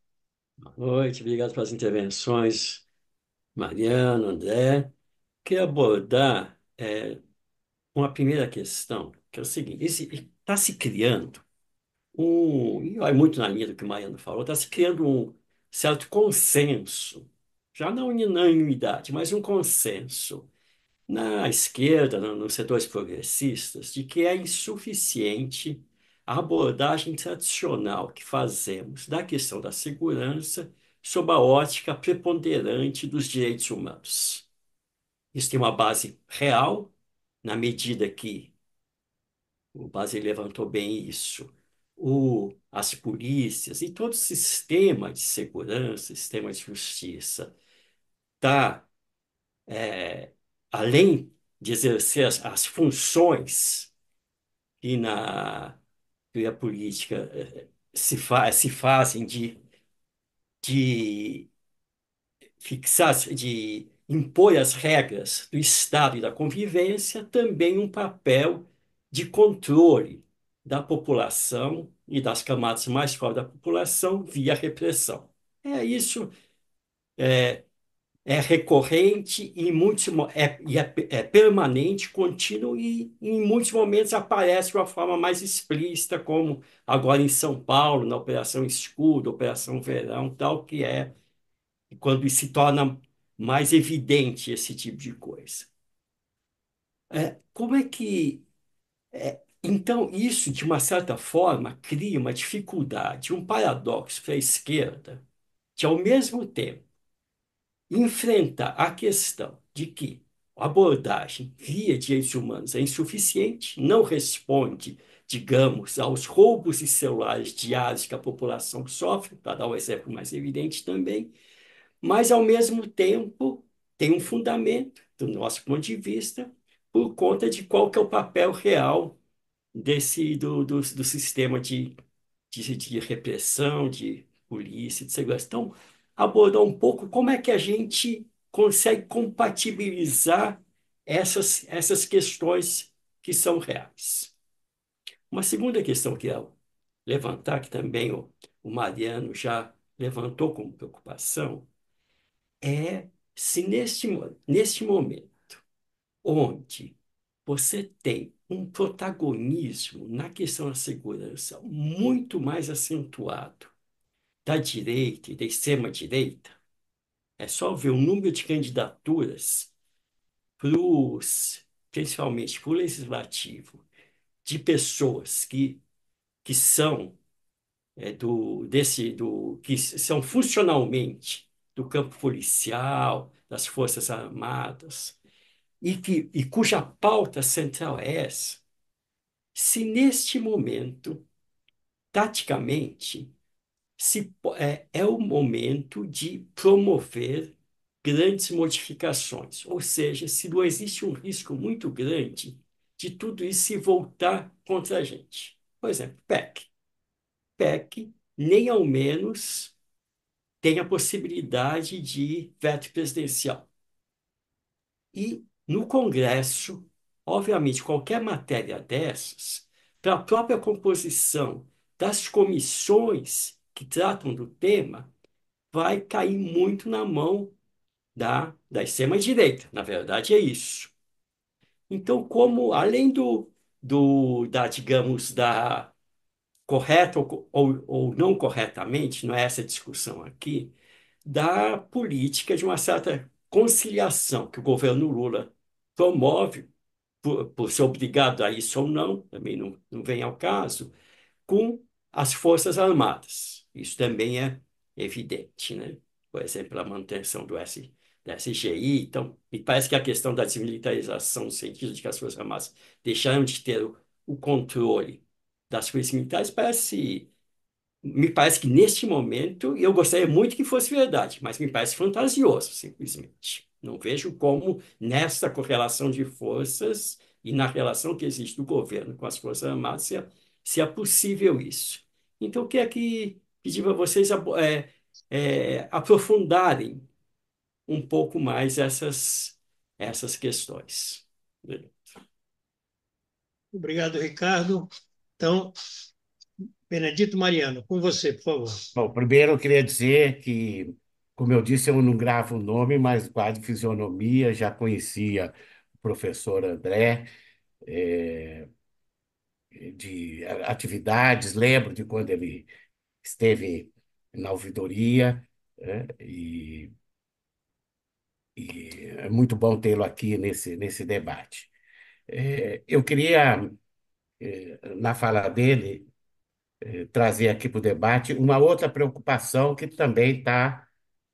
Boa noite, obrigado pelas intervenções, Mariano, André. Queria abordar uma primeira questão, que é o seguinte: está se criando e vai muito na linha do que o Mariano falou, está se criando um certo consenso, já não unanimidade, mas um consenso na esquerda, nos setores progressistas, de que é insuficiente a abordagem tradicional que fazemos da questão da segurança sob a ótica preponderante dos direitos humanos. Isso tem uma base real, na medida que o Basel levantou bem isso. As polícias e todo o sistema de segurança, sistema de justiça, está além de exercer as funções que na teoria política se fazem de fixar, de impor as regras do Estado e da convivência, também um papel de controle da população e das camadas mais pobres da população via repressão. Isso é recorrente e é permanente, contínuo e em muitos momentos aparece de uma forma mais explícita, como agora em São Paulo, na Operação Escudo, Operação Verão, tal, que é quando se torna mais evidente esse tipo de coisa. Como é que... então, isso, de uma certa forma, cria uma dificuldade, um paradoxo para a esquerda, que, ao mesmo tempo, enfrentar a questão de que a abordagem via direitos humanos é insuficiente, não responde, digamos, aos roubos de celulares diários que a população sofre, para dar um exemplo mais evidente também, mas, ao mesmo tempo, tem um fundamento, do nosso ponto de vista, por conta de qual que é o papel real do sistema de repressão, de polícia, de segurança. Então, abordar um pouco como é que a gente consegue compatibilizar essas questões que são reais. Uma segunda questão que eu levantar, que também o Mariano já levantou como preocupação, é se neste momento, onde você tem um protagonismo na questão da segurança muito mais acentuado da direita e da extrema-direita, é só ver o número de candidaturas para os principalmente para o legislativo, de pessoas que são que são funcionalmente do campo policial, das Forças Armadas, e cuja pauta central é essa, se neste momento, taticamente, é o momento de promover grandes modificações, ou seja, se não existe um risco muito grande de tudo isso se voltar contra a gente. Por exemplo, PEC. PEC, nem ao menos tem a possibilidade de veto presidencial. E no Congresso, obviamente, qualquer matéria dessas, para a própria composição das comissões que tratam do tema, vai cair muito na mão da extrema-direita. Na verdade, é isso. Então, como além digamos, da correta ou não corretamente, não é essa a discussão aqui, da política de uma certa conciliação que o governo Lula promove, por ser obrigado a isso ou não, também não vem ao caso, com as Forças Armadas. Isso também é evidente, né? Por exemplo, a manutenção da SGI. Então, me parece que a questão da desmilitarização, no sentido de que as Forças Armadas deixaram de ter o controle das forças militares, me parece que neste momento, eu gostaria muito que fosse verdade, mas me parece fantasioso, simplesmente. Não vejo como, nesta correlação de forças e na relação que existe do governo com as Forças Armadas, se é possível isso. Então, eu queria pedir para vocês aprofundarem um pouco mais essas questões. Obrigado, Ricardo. Então, Benedito Mariano, com você, por favor. Bom, primeiro eu queria dizer que, como eu disse, eu não gravo o nome, mas guardo fisionomia, já conhecia o professor André, eh, de atividades, lembro de quando ele esteve na ouvidoria, e é muito bom tê-lo aqui nesse debate. Eu queria, na fala dele, trazer aqui para o debate uma outra preocupação que também está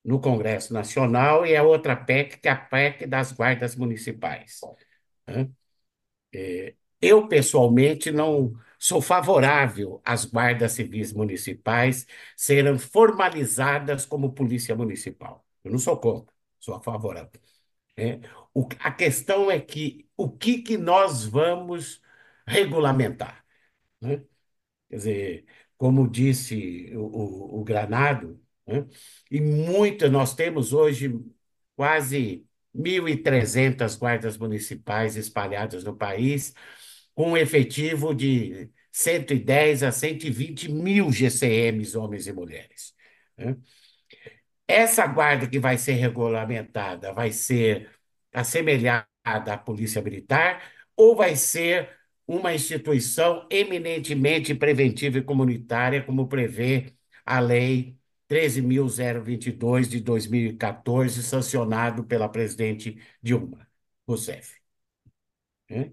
no Congresso Nacional e é outra PEC, que é a PEC das guardas municipais, né? Eu, pessoalmente, não sou favorável às guardas civis municipais serem formalizadas como polícia municipal. Eu não sou contra, sou a favorável, né? A questão é que o que nós vamos regulamentar, né? Quer dizer, como disse o Granado, né? E muitas, nós temos hoje quase 1.300 guardas municipais espalhadas no país, com um efetivo de 110 a 120 mil GCMs, homens e mulheres, né? Essa guarda que vai ser regulamentada vai ser assemelhada à Polícia Militar ou vai ser uma instituição eminentemente preventiva e comunitária, como prevê a Lei 13.022 de 2014, sancionado pela presidente Dilma Rousseff, né?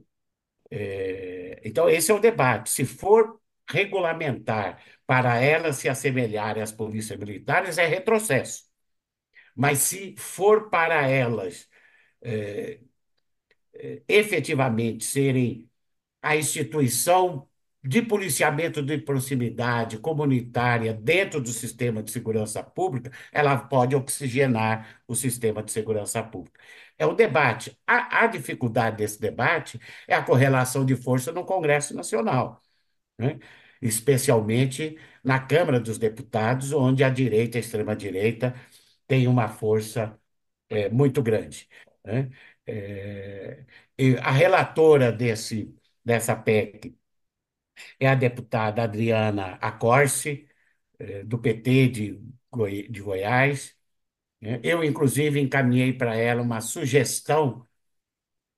Então, esse é o debate. Se for regulamentar para elas se assemelharem às polícias militares, é retrocesso. Mas se for para elas efetivamente serem a instituição de policiamento de proximidade comunitária dentro do sistema de segurança pública, ela pode oxigenar o sistema de segurança pública. É o debate. A dificuldade desse debate é a correlação de força no Congresso Nacional, né? Especialmente na Câmara dos Deputados, onde a direita, a extrema-direita, tem uma força muito grande, né? E a relatora dessa PEC é a deputada Adriana Accorsi, do PT de Goiás, né? Eu, inclusive, encaminhei para ela uma sugestão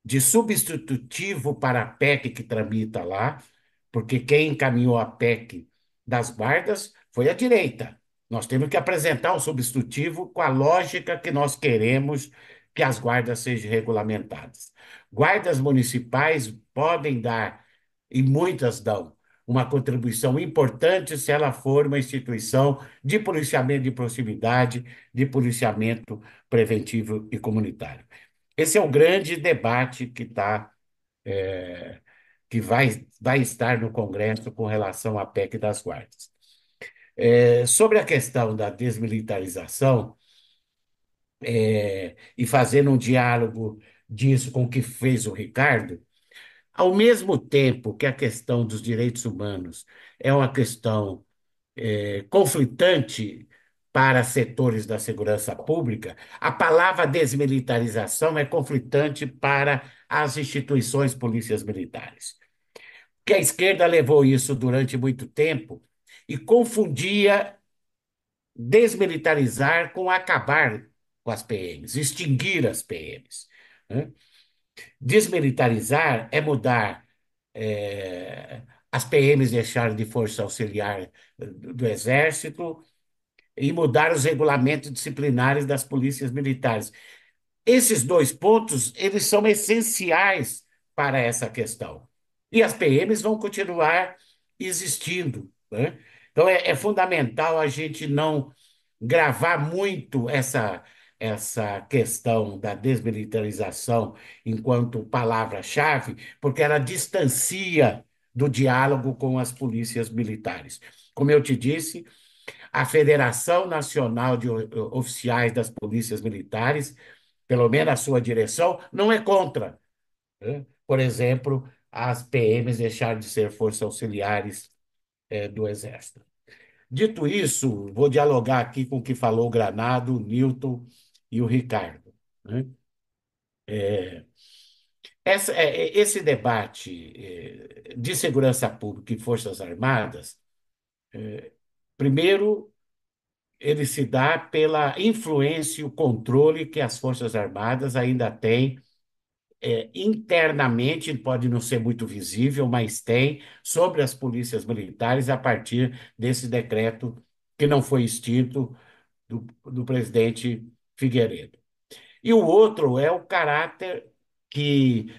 de substitutivo para a PEC que tramita lá, porque quem encaminhou a PEC das guardas foi a direita. Nós temos que apresentar o substitutivo com a lógica que nós queremos que as guardas sejam regulamentadas. Guardas municipais podem dar, e muitas dão, uma contribuição importante se ela for uma instituição de policiamento de proximidade, de policiamento preventivo e comunitário. Esse é o grande debate que vai estar no Congresso com relação à PEC das guardas. Sobre a questão da desmilitarização, e fazendo um diálogo disso com o que fez o Ricardo, ao mesmo tempo que a questão dos direitos humanos é uma questão conflitante para setores da segurança pública, a palavra desmilitarização é conflitante para as instituições polícias militares. Que a esquerda levou isso durante muito tempo e confundia desmilitarizar com acabar com as PMs, extinguir as PMs, né? Desmilitarizar é mudar as PMs deixarem de força auxiliar do Exército e mudar os regulamentos disciplinares das polícias militares. Esses dois pontos, eles são essenciais para essa questão. E as PMs vão continuar existindo, né? Então, é fundamental a gente não gravar muito essa questão da desmilitarização enquanto palavra-chave, porque ela distancia do diálogo com as polícias militares. Como eu te disse, a Federação Nacional de Oficiais das Polícias Militares, pelo menos a sua direção, não é contra, né? Por exemplo, as PMs deixarem de ser forças auxiliares do Exército. Dito isso, vou dialogar aqui com o que falou o Granado, o Newton e o Ricardo, né? Esse debate de segurança pública e Forças Armadas, primeiro, ele se dá pela influência e o controle que as Forças Armadas ainda têm internamente, pode não ser muito visível, mas tem, sobre as polícias militares a partir desse decreto que não foi extinto do presidente Figueiredo. E o outro é o caráter que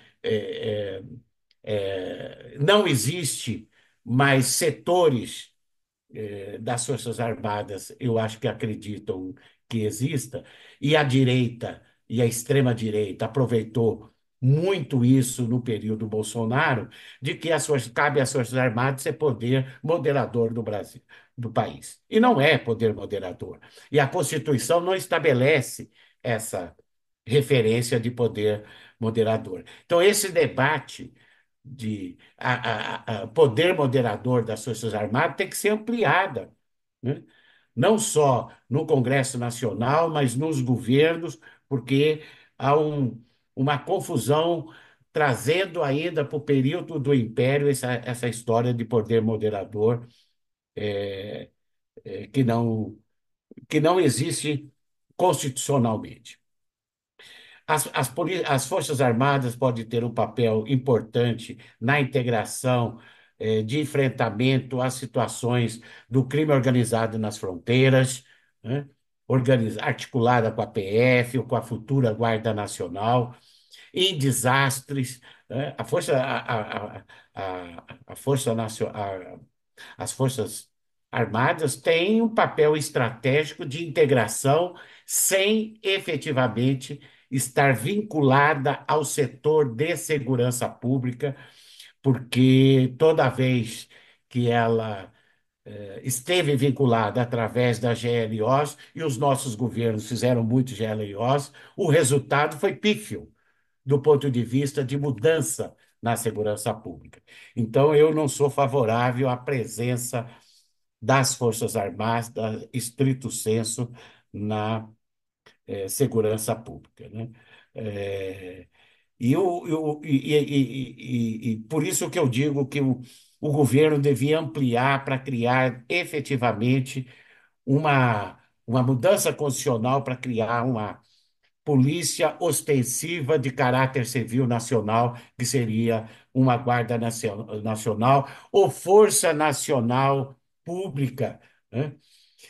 não existe mais setores das Forças Armadas, eu acho que acreditam que exista, e a direita e a extrema-direita aproveitou muito isso no período Bolsonaro, de que cabe às Forças Armadas ser poder moderador do Brasil, do país. E não é poder moderador. E a Constituição não estabelece essa referência de poder moderador. Então, esse debate de poder moderador das Forças Armadas tem que ser ampliada, né? Não só no Congresso Nacional, mas nos governos, porque há uma confusão trazendo ainda para o período do Império essa história de poder moderador que não existe constitucionalmente. As Forças Armadas podem ter um papel importante na integração de enfrentamento às situações do crime organizado nas fronteiras, né? Articulada com a PF ou com a futura Guarda Nacional, em desastres, né? A Força Nacional, as Forças Armadas têm um papel estratégico de integração sem efetivamente estar vinculada ao setor de segurança pública, porque toda vez que ela esteve vinculada através da GLOs, e os nossos governos fizeram muito GLOs, o resultado foi pífio do ponto de vista de mudança na segurança pública. Então, eu não sou favorável à presença das Forças Armadas, estrito senso, na segurança pública, né? É, e por isso que eu digo que o governo devia ampliar para criar efetivamente uma mudança constitucional para criar uma polícia ostensiva de caráter civil nacional, que seria uma Guarda Nacional ou Força Nacional Pública, né?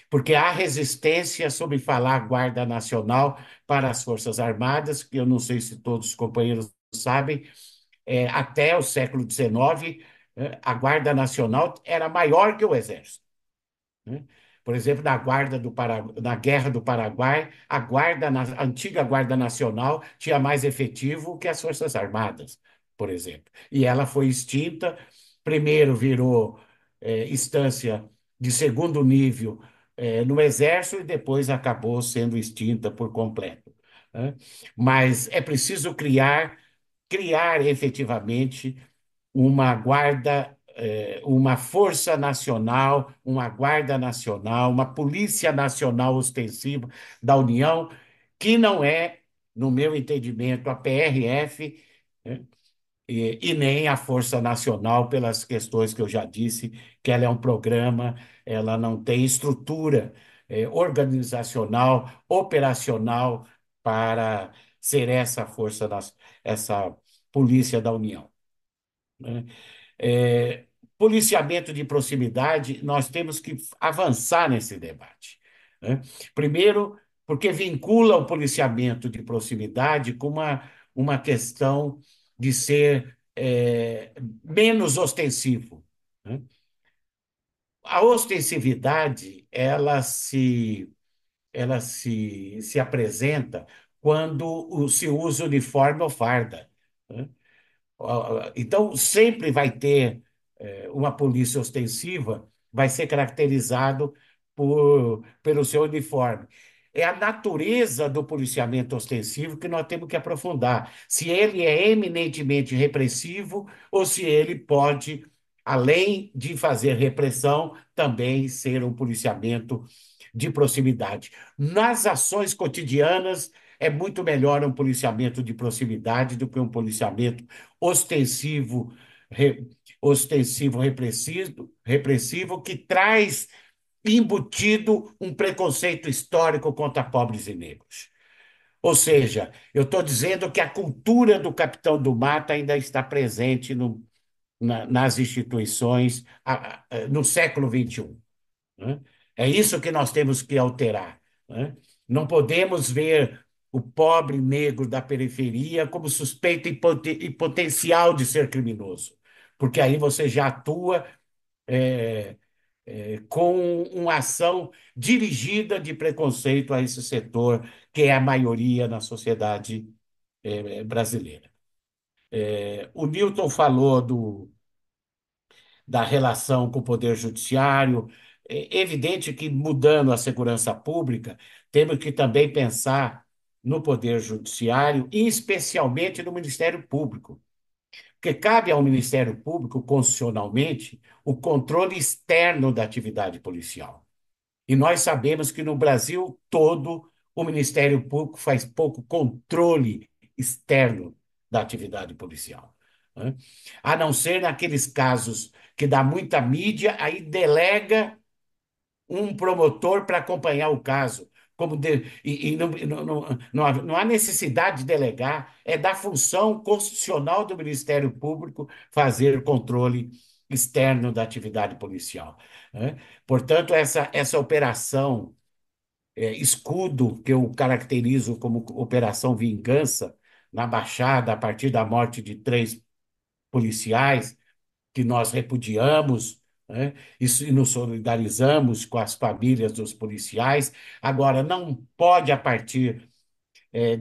Porque há resistência sobre falar Guarda Nacional para as Forças Armadas, que eu não sei se todos os companheiros sabem, até o século XIX, a Guarda Nacional era maior que o Exército, né? Por exemplo, na Guerra do Paraguai, a antiga Guarda Nacional tinha mais efetivo que as Forças Armadas, por exemplo. E ela foi extinta, primeiro virou instância de segundo nível no Exército e depois acabou sendo extinta por completo, né? Mas é preciso criar efetivamente uma guarda, uma força nacional, uma guarda nacional, uma polícia nacional ostensiva da União, que não é, no meu entendimento, a PRF, né, e nem a Força Nacional, pelas questões que eu já disse, que ela é um programa, ela não tem estrutura, organizacional, operacional para ser essa polícia da União, né? É, policiamento de proximidade, nós temos que avançar nesse debate, né? Primeiro, porque vincula o policiamento de proximidade com uma questão de ser menos ostensivo, né? A ostensividade, ela se apresenta quando se usa uniforme ou farda, né? Então, sempre vai ter uma polícia ostensiva, vai ser caracterizado pelo seu uniforme. É a natureza do policiamento ostensivo que nós temos que aprofundar. Se ele é eminentemente repressivo ou se ele pode, além de fazer repressão, também ser um policiamento de proximidade. Nas ações cotidianas, é muito melhor um policiamento de proximidade do que um policiamento ostensivo, re- ostensivo repressivo, que traz embutido um preconceito histórico contra pobres e negros. Ou seja, eu estou dizendo que a cultura do capitão do mato ainda está presente nas instituições no século XXI, né? É isso que nós temos que alterar, né? Não podemos ver o pobre negro da periferia como suspeito e potencial de ser criminoso, porque aí você já atua é, com uma ação dirigida de preconceito a esse setor, que é a maioria na sociedade brasileira. O Newton falou da relação com o Poder Judiciário. É evidente que, mudando a segurança pública, temos que também pensar no Poder Judiciário e, especialmente, no Ministério Público, porque cabe ao Ministério Público, constitucionalmente, o controle externo da atividade policial. E nós sabemos que no Brasil todo o Ministério Público faz pouco controle externo da atividade policial, né? A não ser naqueles casos que dá muita mídia, aí delega um promotor para acompanhar o caso. E não há necessidade de delegar, é da função constitucional do Ministério Público fazer controle externo da atividade policial, né? Portanto, essa operação escudo, que eu caracterizo como Operação Vingança, na Baixada, a partir da morte de 3 policiais, que nós repudiamos, né? Isso, e nos solidarizamos com as famílias dos policiais. Agora, não pode, a partir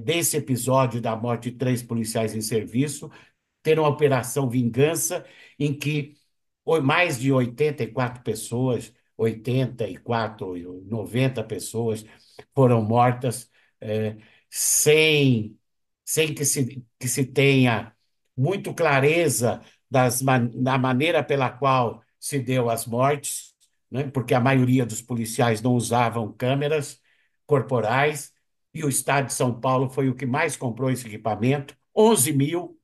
desse episódio da morte de 3 policiais em serviço, ter uma operação vingança em que mais de 84 pessoas, 84, 90 pessoas foram mortas eh, sem, sem que se tenha muito clareza da maneira pela qual se deu as mortes, né? Porque a maioria dos policiais não usavam câmeras corporais, e o Estado de São Paulo foi o que mais comprou esse equipamento, 11 mil,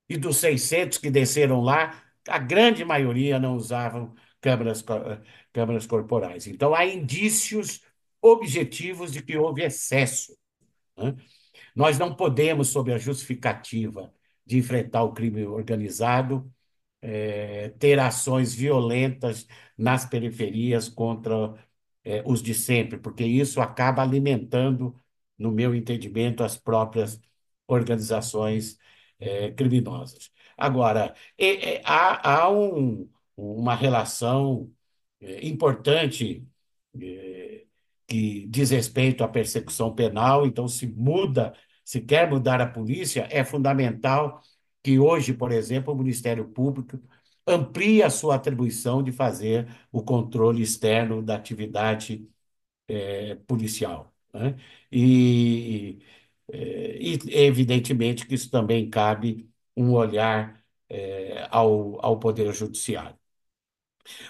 e dos 600 que desceram lá, a grande maioria não usavam câmeras corporais. Então, há indícios objetivos de que houve excesso, né? Nós não podemos, sob a justificativa de enfrentar o crime organizado, ter ações violentas nas periferias contra os de sempre, porque isso acaba alimentando, no meu entendimento, as próprias organizações criminosas. Agora, uma relação importante eh, que diz respeito à persecução penal, então se quer mudar a polícia, é fundamental que hoje, por exemplo, o Ministério Público amplie a sua atribuição de fazer o controle externo da atividade policial, né? E, e, evidentemente, que isso também cabe um olhar ao Poder Judiciário.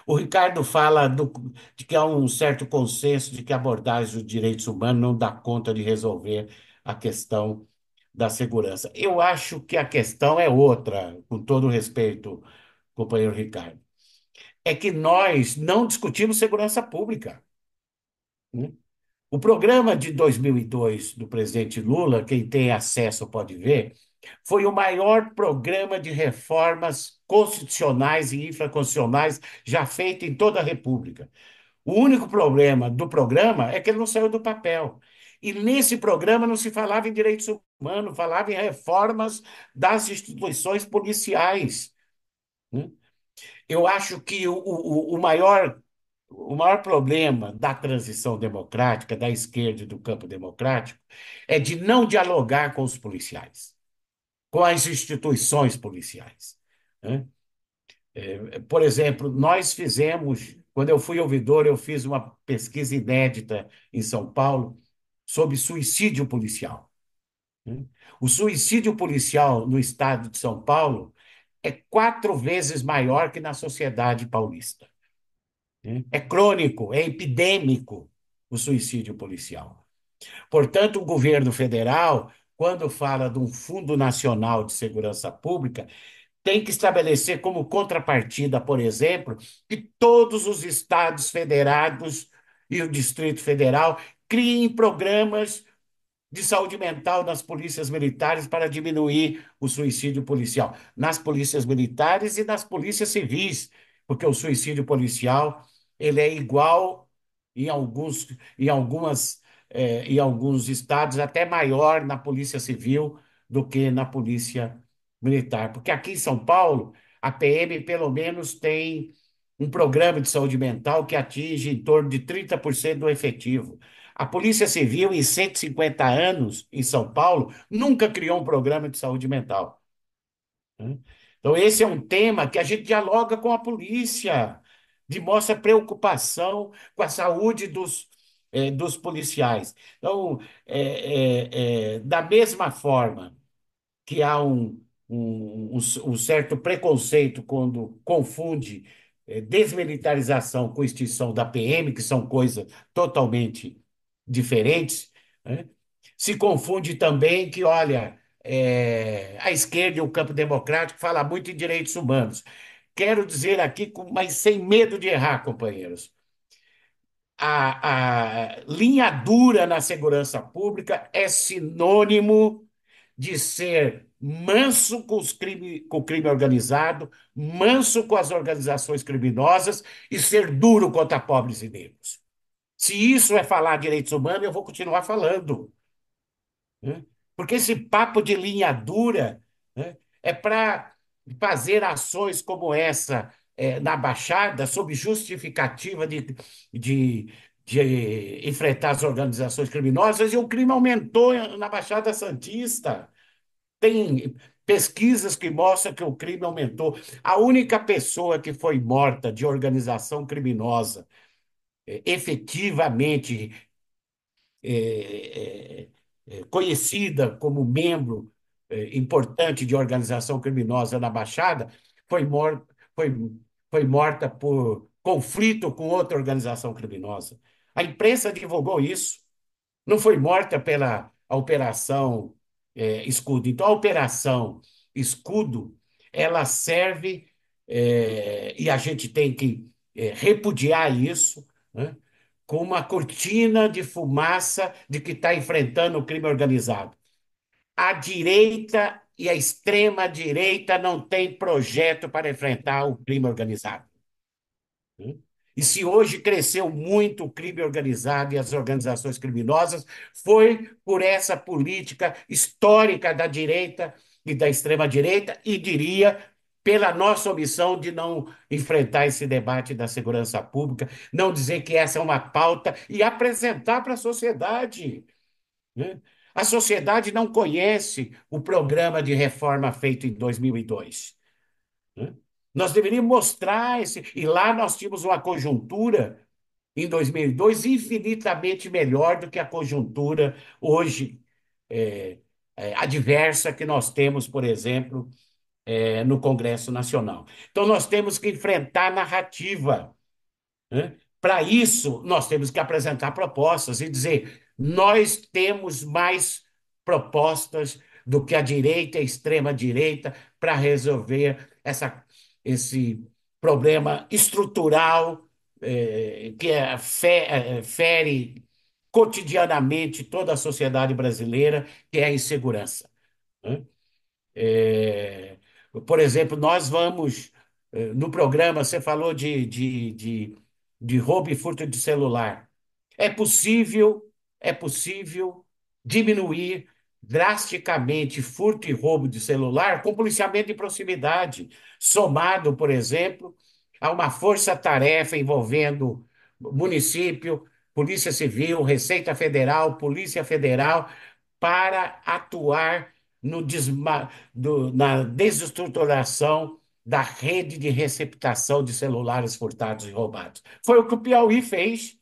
O Ricardo fala de que há um certo consenso de que a abordagem dos direitos humanos não dá conta de resolver a questão da segurança. Eu acho que a questão é outra, com todo respeito, companheiro Ricardo. É que nós não discutimos segurança pública, né? O programa de 2002 do presidente Lula, quem tem acesso pode ver, foi o maior programa de reformas constitucionais e infraconstitucionais já feito em toda a República. O único problema do programa é que ele não saiu do papel. E nesse programa não se falava em direitos humanos, falava em reformas das instituições policiais, né? Eu acho que o maior problema da transição democrática, da esquerda e do campo democrático, é de não dialogar com os policiais, com as instituições policiais, né? Por exemplo, quando eu fui ouvidor, eu fiz uma pesquisa inédita em São Paulo sobre suicídio policial, né? O suicídio policial no estado de São Paulo é 4 vezes maior que na sociedade paulista, né? É crônico, é epidêmico o suicídio policial. Portanto, o governo federal, quando fala de um Fundo Nacional de Segurança Pública, tem que estabelecer como contrapartida, por exemplo, que todos os estados federados e o Distrito Federal criem programas de saúde mental nas polícias militares para diminuir o suicídio policial, nas polícias militares e nas polícias civis, porque o suicídio policial ele é igual em alguns, em alguns estados, até maior na polícia civil do que na polícia militar. Porque aqui em São Paulo, a PM pelo menos tem um programa de saúde mental que atinge em torno de 30% do efetivo. A Polícia Civil, em 150 anos, em São Paulo, nunca criou um programa de saúde mental, né? Então, esse é um tema que a gente dialoga com a polícia, demonstra preocupação com a saúde dos policiais. Então, da mesma forma que há um certo preconceito quando confunde desmilitarização com extinção da PM, que são coisas totalmente diferentes, né? Se confunde também que, olha, a esquerda e o campo democrático fala muito em direitos humanos. Quero dizer aqui, mas sem medo de errar, companheiros, a linha dura na segurança pública é sinônimo de ser manso com o crime organizado, manso com as organizações criminosas e ser duro contra pobres e negros. Se isso é falar direitos humanos, eu vou continuar falando, né? Porque esse papo de linha dura, né, é para fazer ações como essa na Baixada, sob justificativa de, de enfrentar as organizações criminosas, e o crime aumentou na Baixada Santista. Tem pesquisas que mostram que o crime aumentou. A única pessoa que foi morta de organização criminosa, efetivamente é, conhecida como membro importante de organização criminosa na Baixada, foi, foi morta por conflito com outra organização criminosa. A imprensa divulgou isso. Não foi morta pela a Operação Escudo. Então, a Operação Escudo, ela serve, e a gente tem que repudiar isso, né, com uma cortina de fumaça de que está enfrentando o crime organizado. A direita e a extrema-direita não têm projeto para enfrentar o crime organizado, né? E se hoje cresceu muito o crime organizado e as organizações criminosas, foi por essa política histórica da direita e da extrema-direita, e diria pela nossa omissão de não enfrentar esse debate da segurança pública, não dizer que essa é uma pauta e apresentar para a sociedade, né? A sociedade não conhece o programa de reforma feito em 2002, né? Nós deveríamos mostrar esse. E lá nós tínhamos uma conjuntura em 2002 infinitamente melhor do que a conjuntura hoje é, adversa que nós temos, por exemplo, no Congresso Nacional. Então, nós temos que enfrentar a narrativa, né? Para isso, nós temos que apresentar propostas e dizer: nós temos mais propostas do que a direita e a extrema-direita para resolver esse problema estrutural que fere cotidianamente toda a sociedade brasileira, que é a insegurança, né? É, por exemplo, nós vamos, no programa, você falou de roubo e furto de celular. É possível diminuir drasticamente furto e roubo de celular com policiamento de proximidade, somado, por exemplo, a uma força-tarefa envolvendo município, Polícia Civil, Receita Federal, Polícia Federal, para atuar na desestruturação da rede de receptação de celulares furtados e roubados. Foi o que o Piauí fez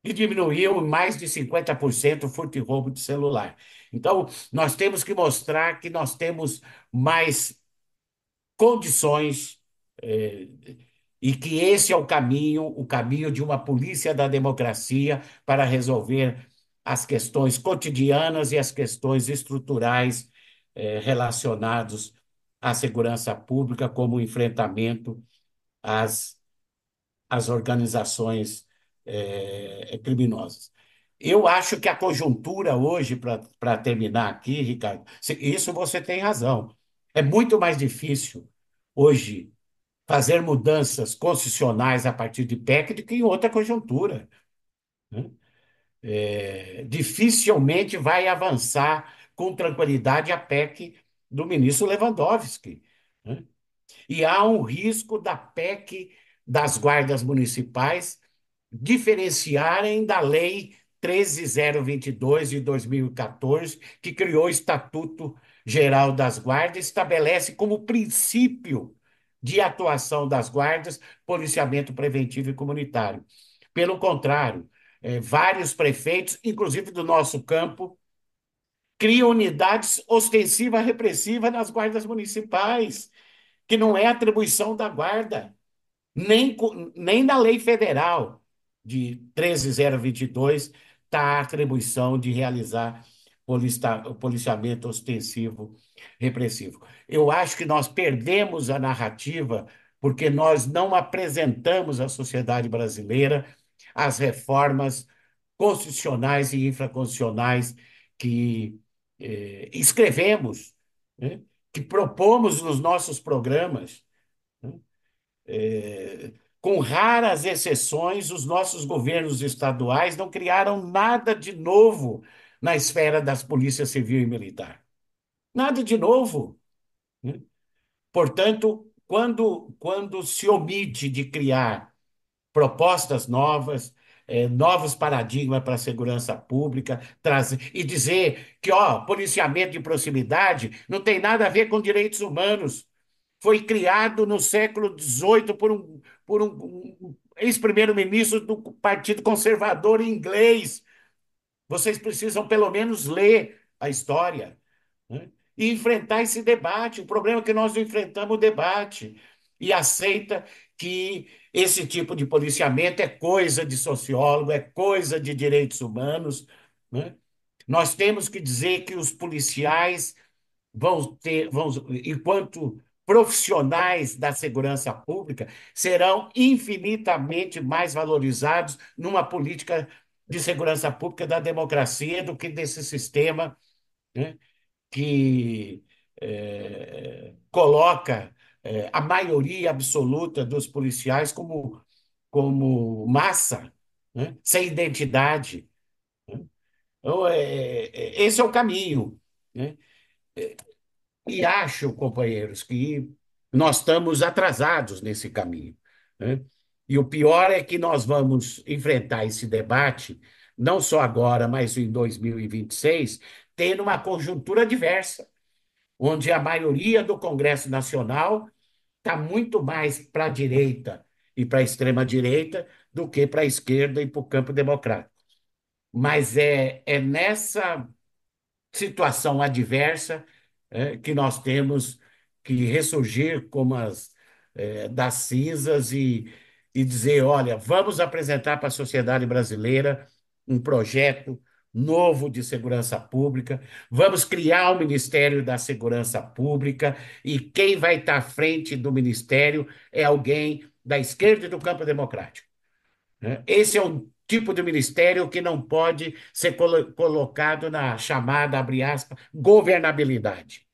e diminuiu em mais de 50% o furto e roubo de celular. Então, nós temos que mostrar que nós temos mais condições, eh, e que esse é o caminho de uma polícia da democracia para resolver as questões cotidianas e as questões estruturais relacionadas à segurança pública, como o enfrentamento às, às organizações criminosas. Eu acho que a conjuntura hoje, para terminar aqui, Ricardo, isso você tem razão. É muito mais difícil hoje fazer mudanças constitucionais a partir de PEC do que em outra conjuntura, né? Dificilmente vai avançar com tranquilidade a PEC do ministro Lewandowski, né? E há um risco da PEC das guardas municipais diferenciarem da Lei 13.022 de 2014, que criou o Estatuto Geral das Guardas, estabelece como princípio de atuação das guardas policiamento preventivo e comunitário. Pelo contrário, vários prefeitos, inclusive do nosso campo, criam unidades ostensiva repressiva nas guardas municipais, que não é atribuição da guarda, nem na lei federal de 13.022 está a atribuição de realizar o policiamento ostensivo repressivo. Eu acho que nós perdemos a narrativa porque nós não apresentamos à sociedade brasileira as reformas constitucionais e infraconstitucionais que escrevemos, né, que propomos nos nossos programas, né? Com raras exceções, os nossos governos estaduais não criaram nada de novo na esfera das polícias civil e militar. Nada de novo, né? Portanto, quando se omite de criar propostas novas, novos paradigmas para a segurança pública, e dizer que, policiamento de proximidade não tem nada a ver com direitos humanos, foi criado no século XVIII por um ex-primeiro-ministro do Partido Conservador inglês. Vocês precisam, pelo menos, ler a história, né? E enfrentar esse debate. O problema é que nós não enfrentamos o debate e aceita que esse tipo de policiamento é coisa de sociólogo, é coisa de direitos humanos, né? Nós temos que dizer que os policiais enquanto profissionais da segurança pública, serão infinitamente mais valorizados numa política de segurança pública da democracia do que desse sistema, né, que coloca a maioria absoluta dos policiais como massa, né, sem identidade, né? Então, esse é o caminho, né? E acho, companheiros, que nós estamos atrasados nesse caminho, né? E o pior é que nós vamos enfrentar esse debate, não só agora, mas em 2026, tendo uma conjuntura diversa, onde a maioria do Congresso Nacional está muito mais para a direita e para a extrema-direita do que para a esquerda e para o campo democrático. Mas é nessa situação adversa que nós temos que ressurgir como das cinzas e dizer, olha, vamos apresentar para a sociedade brasileira um projeto novo de segurança pública, vamos criar o Ministério da Segurança Pública e quem vai estar à frente do ministério é alguém da esquerda e do campo democrático, né? Esse é um tipo de ministério que não pode ser colocado na chamada, abre aspas, governabilidade,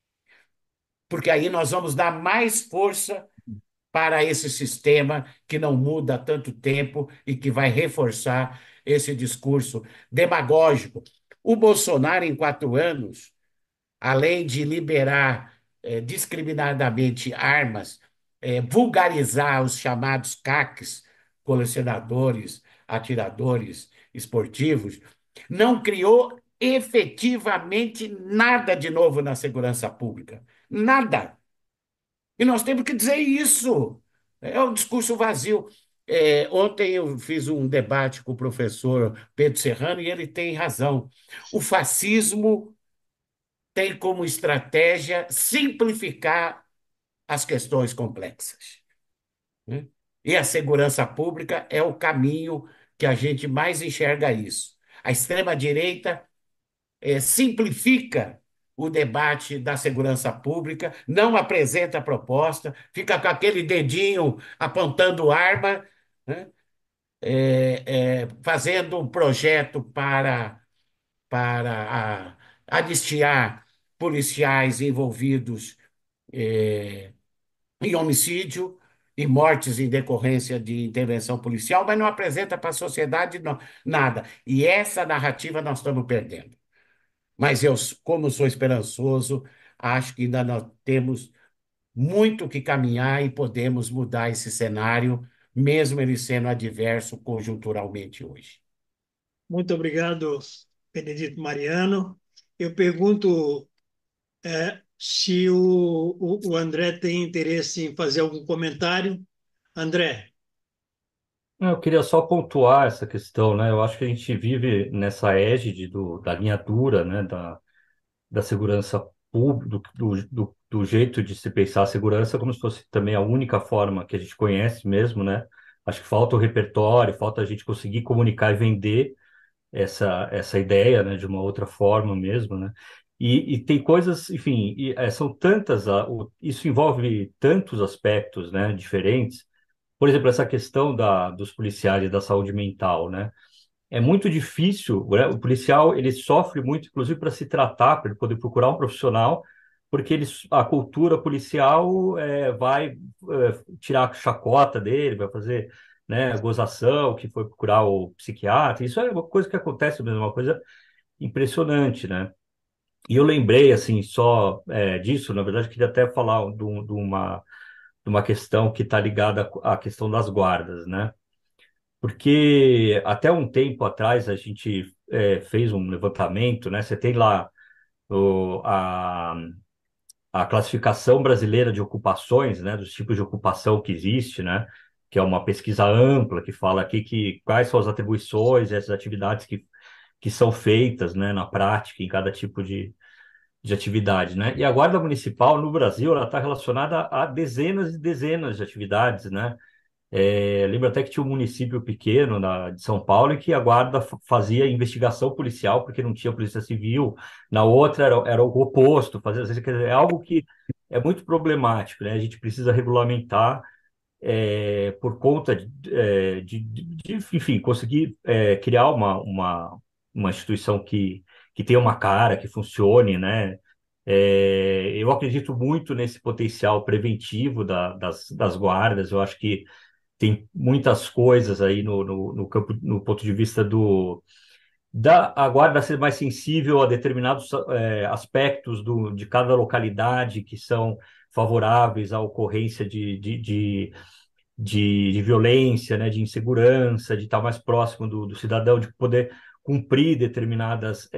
porque aí nós vamos dar mais força para esse sistema que não muda há tanto tempo e que vai reforçar esse discurso demagógico. O Bolsonaro, em 4 anos, além de liberar discriminadamente armas, vulgarizar os chamados CACs, colecionadores, atiradores esportivos, não criou efetivamente nada de novo na segurança pública. Nada. E nós temos que dizer isso. É um discurso vazio. Ontem eu fiz um debate com o professor Pedro Serrano e ele tem razão. O fascismo tem como estratégia simplificar as questões complexas, né? E a segurança pública é o caminho que a gente mais enxerga isso. A extrema-direita simplifica o debate da segurança pública, não apresenta proposta, fica com aquele dedinho apontando arma, né? Fazendo um projeto para anistiar policiais envolvidos em homicídio e mortes em decorrência de intervenção policial, mas não apresenta para a sociedade nada. E essa narrativa nós estamos perdendo. Mas eu, como sou esperançoso, acho que ainda nós temos muito que caminhar e podemos mudar esse cenário, mesmo ele sendo adverso conjunturalmente hoje. Muito obrigado, Benedito Mariano. Eu pergunto se o André tem interesse em fazer algum comentário. André, Eu queria só pontuar essa questão, né? Eu acho que a gente vive nessa égide da linha dura, né? Da segurança pública, do jeito de se pensar a segurança como se fosse também a única forma que a gente conhece mesmo, né? Acho que falta o repertório, falta a gente conseguir comunicar e vender essa ideia, né? De uma outra forma mesmo, né? E tem coisas, enfim, são tantas, isso envolve tantos aspectos, né? Diferentes. Por exemplo, essa questão dos policiais e da saúde mental, né? É muito difícil, né? O policial ele sofre muito, inclusive para se tratar, para ele poder procurar um profissional, porque a cultura policial vai tirar a chacota dele, vai fazer, né, gozação, que foi procurar o psiquiatra. Isso é uma coisa que acontece mesmo, uma coisa impressionante, né? E eu lembrei, assim, só disso, na verdade, queria até falar de uma questão que está ligada à questão das guardas, né? Porque até um tempo atrás a gente fez um levantamento, né? Você tem lá o, a, a classificação brasileira de ocupações, né? Dos tipos de ocupação que existe, né? Que é uma pesquisa ampla que fala aqui quais são as atribuições, essas atividades que são feitas, né? Na prática, em cada tipo de atividade, né? E a Guarda Municipal no Brasil, ela está relacionada a dezenas e dezenas de atividades, né? Lembro até que tinha um município pequeno de São Paulo em que a guarda fazia investigação policial porque não tinha polícia civil, na outra era o oposto, às vezes, quer dizer, é algo que é muito problemático, né? A gente precisa regulamentar por conta enfim, conseguir criar uma instituição que tenha uma cara, que funcione, né? Eu acredito muito nesse potencial preventivo das guardas, eu acho que tem muitas coisas aí no campo, no ponto de vista a guarda ser mais sensível a determinados aspectos de cada localidade que são favoráveis à ocorrência de violência, né, de insegurança, de estar mais próximo do cidadão, de poder cumprir determinadas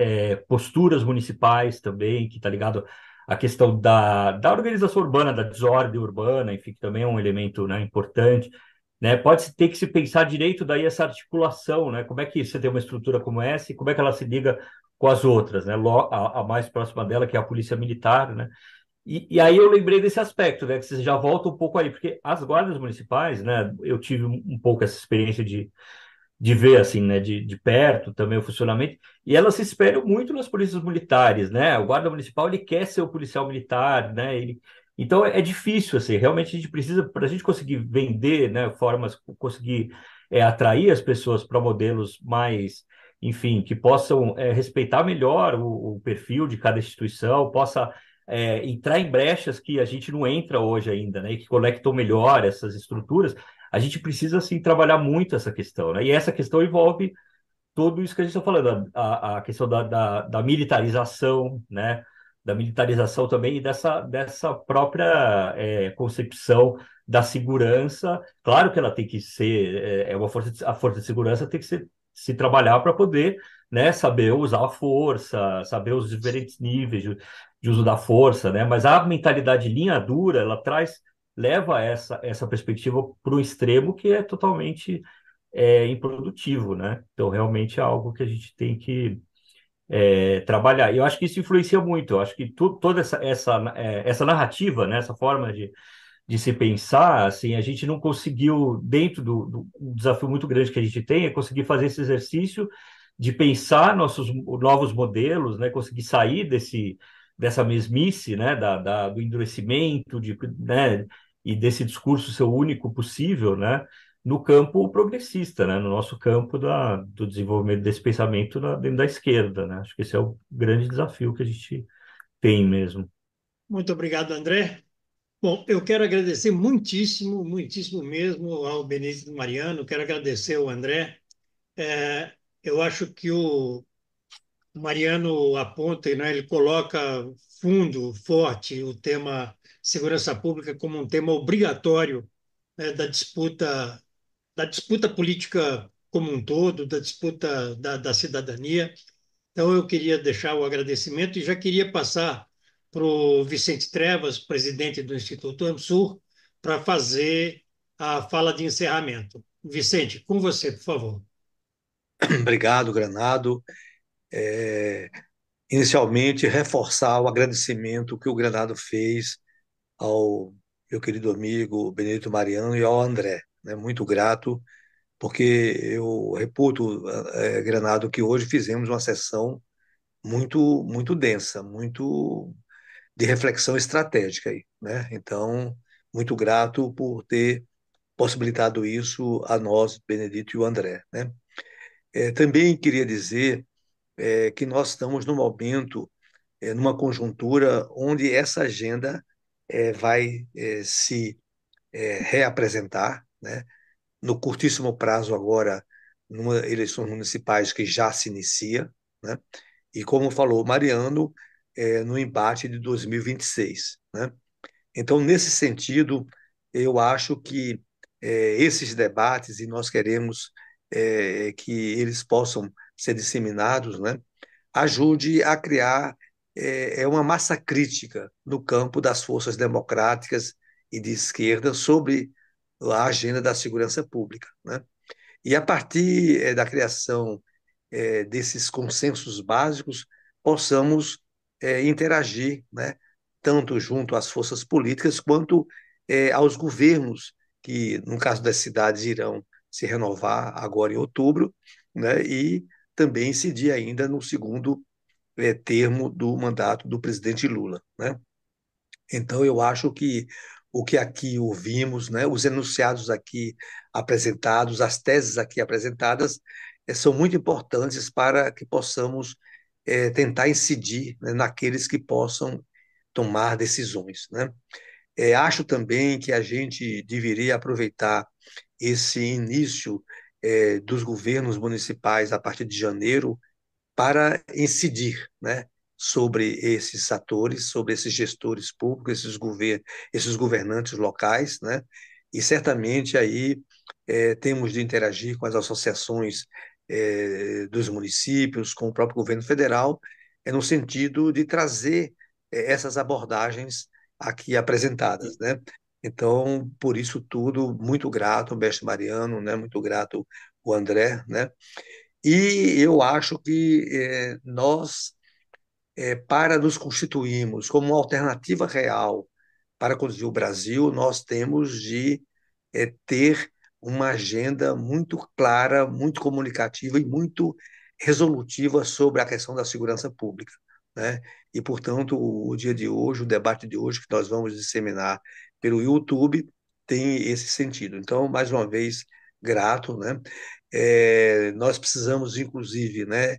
posturas municipais também, que está ligado à questão da organização urbana, da desordem urbana, enfim, que também é um elemento, né, importante. Né? Pode ter que se pensar direito daí essa articulação, né? Como é que você tem uma estrutura como essa e como é que ela se liga com as outras, né? A mais próxima dela, que é a polícia militar, né? E aí eu lembrei desse aspecto, né? Que você já volta um pouco aí, porque as guardas municipais, né? Eu tive um pouco essa experiência de ver, assim, né? De perto também o funcionamento, e elas se espelham muito nas polícias militares, né? O guarda municipal, ele quer ser o policial militar, né? Então é difícil, assim, realmente a gente precisa, para a gente conseguir vender, né? Formas, conseguir atrair as pessoas para modelos mais, enfim, que possam respeitar melhor o perfil de cada instituição, possa entrar em brechas que a gente não entra hoje ainda, né? E que conectam melhor essas estruturas. A gente precisa, assim, trabalhar muito essa questão, né? E essa questão envolve tudo isso que a gente está falando, a questão da militarização, né? Da militarização também e dessa própria concepção da segurança. Claro que ela tem que ser, uma força, a força de segurança tem que se trabalhar para poder, né, saber usar a força, saber os diferentes níveis de uso da força, né? Mas a mentalidade linha dura, ela leva essa perspectiva para um extremo que é totalmente improdutivo, né? Então, realmente é algo que a gente tem que trabalhar. E eu acho que isso influencia muito. Eu acho que toda essa narrativa, né? Essa forma de se pensar, assim, a gente não conseguiu, dentro do um desafio muito grande que a gente tem, é conseguir fazer esse exercício de pensar nossos novos modelos, né? Conseguir sair dessa mesmice, né? Do endurecimento, né? E desse discurso ser o único possível, né? No campo progressista, né? No nosso campo do desenvolvimento desse pensamento dentro da esquerda, né? Acho que esse é o grande desafio que a gente tem mesmo. Muito obrigado, André. Bom, eu quero agradecer muitíssimo, muitíssimo mesmo ao Benedito Mariano, quero agradecer ao André. Eu acho que o Mariano aponta, né, ele coloca fundo, forte, o tema segurança pública como um tema obrigatório, né, da disputa política como um todo, da disputa da cidadania. Então, eu queria deixar o agradecimento e já queria passar para o Vicente Trevas, presidente do Instituto AMSUR, para fazer a fala de encerramento. Vicente, com você, por favor. Obrigado, Granado. Inicialmente, reforçar o agradecimento que o Granado fez ao meu querido amigo Benedito Mariano e ao André. Né? Muito grato, porque eu reputo, Granado, que hoje fizemos uma sessão muito, muito densa, muito de reflexão estratégica aí, né? Então, muito grato por ter possibilitado isso a nós, Benedito e o André, né? Também queria dizer que nós estamos no momento, numa conjuntura onde essa agenda vai se reapresentar, né? No curtíssimo prazo agora, numa eleições municipais que já se inicia, né? E como falou Mariano, no embate de 2026, né? Então, nesse sentido, eu acho que esses debates, e nós queremos que eles possam ser disseminados, né? Ajude a criar uma massa crítica no campo das forças democráticas e de esquerda sobre a agenda da segurança pública, né? E a partir da criação desses consensos básicos, possamos interagir, né? Tanto junto às forças políticas quanto aos governos, que, no caso das cidades, irão se renovar agora em outubro, né? E também incidir ainda no segundo termo do mandato do presidente Lula, né? Então, eu acho que o que aqui ouvimos, né, os enunciados aqui apresentados, as teses aqui apresentadas, são muito importantes para que possamos tentar incidir, né, naqueles que possam tomar decisões, né? Acho também que a gente deveria aproveitar esse início dos governos municipais a partir de janeiro para incidir, né, sobre esses atores, sobre esses gestores públicos, esses governantes locais, né, e certamente aí temos de interagir com as associações dos municípios, com o próprio governo federal, no sentido de trazer essas abordagens aqui apresentadas, né? Então, por isso tudo, muito grato, mestre Mariano, né? Muito grato o André, né? E eu acho que nós, para nos constituirmos como uma alternativa real para conduzir o Brasil, nós temos de ter uma agenda muito clara, muito comunicativa e muito resolutiva sobre a questão da segurança pública, né? E, portanto, o dia de hoje, o debate de hoje que nós vamos disseminar pelo YouTube tem esse sentido. Então, mais uma vez, grato, né? Nós precisamos, inclusive, né?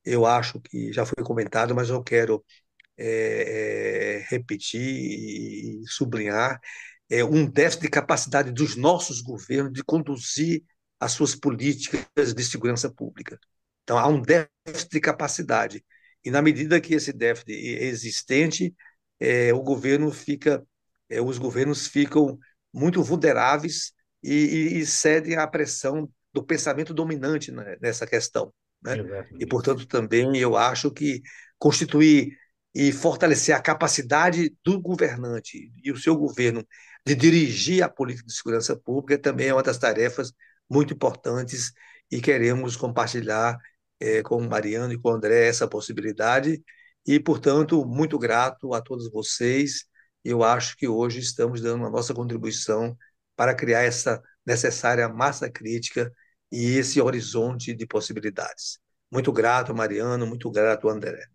Eu acho que já foi comentado, mas eu quero repetir e sublinhar um déficit de capacidade dos nossos governos de conduzir as suas políticas de segurança pública. Então, há um déficit de capacidade. E, na medida que esse déficit é existente, o governo fica, os governos ficam muito vulneráveis e cedem à pressão do pensamento dominante, né, nessa questão, né? E, Exatamente. portanto, também eu acho que constituir e fortalecer a capacidade do governante e o seu governo de dirigir a política de segurança pública também é uma das tarefas muito importantes e queremos compartilhar com o Mariano e com o André essa possibilidade e, portanto, muito grato a todos vocês. Eu acho que hoje estamos dando a nossa contribuição para criar essa necessária massa crítica e esse horizonte de possibilidades. Muito grato, Mariano, muito grato, André.